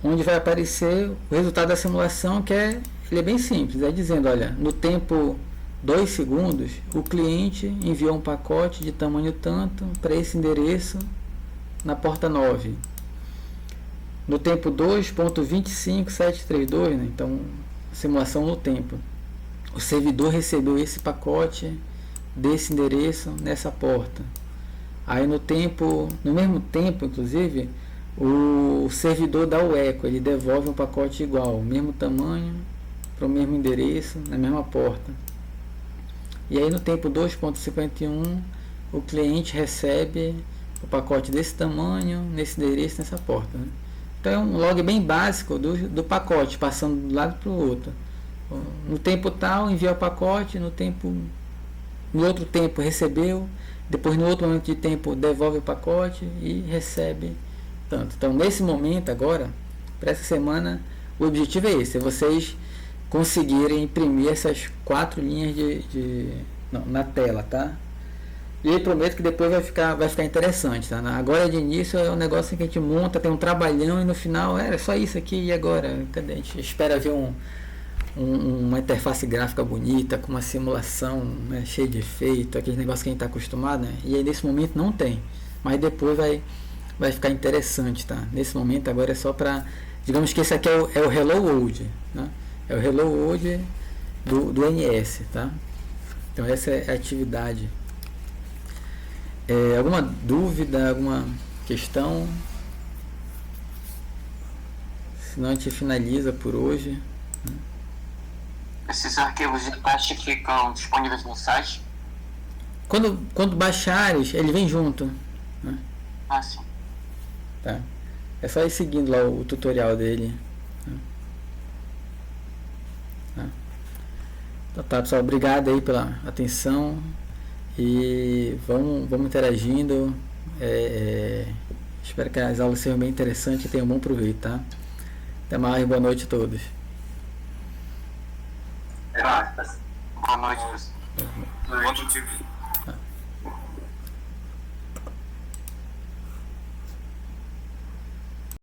S1: onde vai aparecer o resultado da simulação, que ele é bem simples, é dizendo, olha, no tempo 2 segundos, o cliente enviou um pacote de tamanho tanto para esse endereço na porta 9. No tempo 2.25732, né? Então, simulação no tempo. O servidor recebeu esse pacote desse endereço nessa porta. Aí no mesmo tempo, inclusive, o servidor dá o eco, ele devolve um pacote igual, mesmo tamanho, para o mesmo endereço, na mesma porta. E aí no tempo 2.51, o cliente recebe o pacote desse tamanho, nesse endereço, nessa porta, né? Então é um log bem básico do pacote, passando de um lado para o outro. No tempo tal, envia o pacote, no outro tempo recebeu, depois no outro momento de tempo devolve o pacote e recebe tanto. Então nesse momento agora, para essa semana, o objetivo é esse, é vocês conseguirem imprimir essas 4 linhas na tela, tá? E eu prometo que depois vai ficar interessante, tá? Agora de início é um negócio que a gente monta, tem um trabalhão e no final é só isso aqui e agora, cadê? A gente espera ver uma interface gráfica bonita, com uma simulação, né, cheia de efeito, aquele negócio que a gente está acostumado, né? E aí nesse momento não tem, mas depois vai ficar interessante, tá? Nesse momento agora é só para, digamos que esse aqui é o Hello World, né? É o Hello World do NS, tá? Então essa é a atividade. Alguma dúvida, alguma questão? Senão a gente finaliza por hoje.
S3: Esses arquivos de teste ficam disponíveis no site?
S1: Quando baixares, ele vem junto, né?
S3: Ah, sim.
S1: Tá. É só ir seguindo lá o tutorial dele. Tá. Então tá, pessoal, obrigado aí pela atenção e vamos interagindo. Espero que as aulas sejam bem interessantes e tenham um bom proveito, tá? Até mais, boa noite a todos.
S2: Graças.
S3: Boa noite, professor.
S4: Quanto tipo?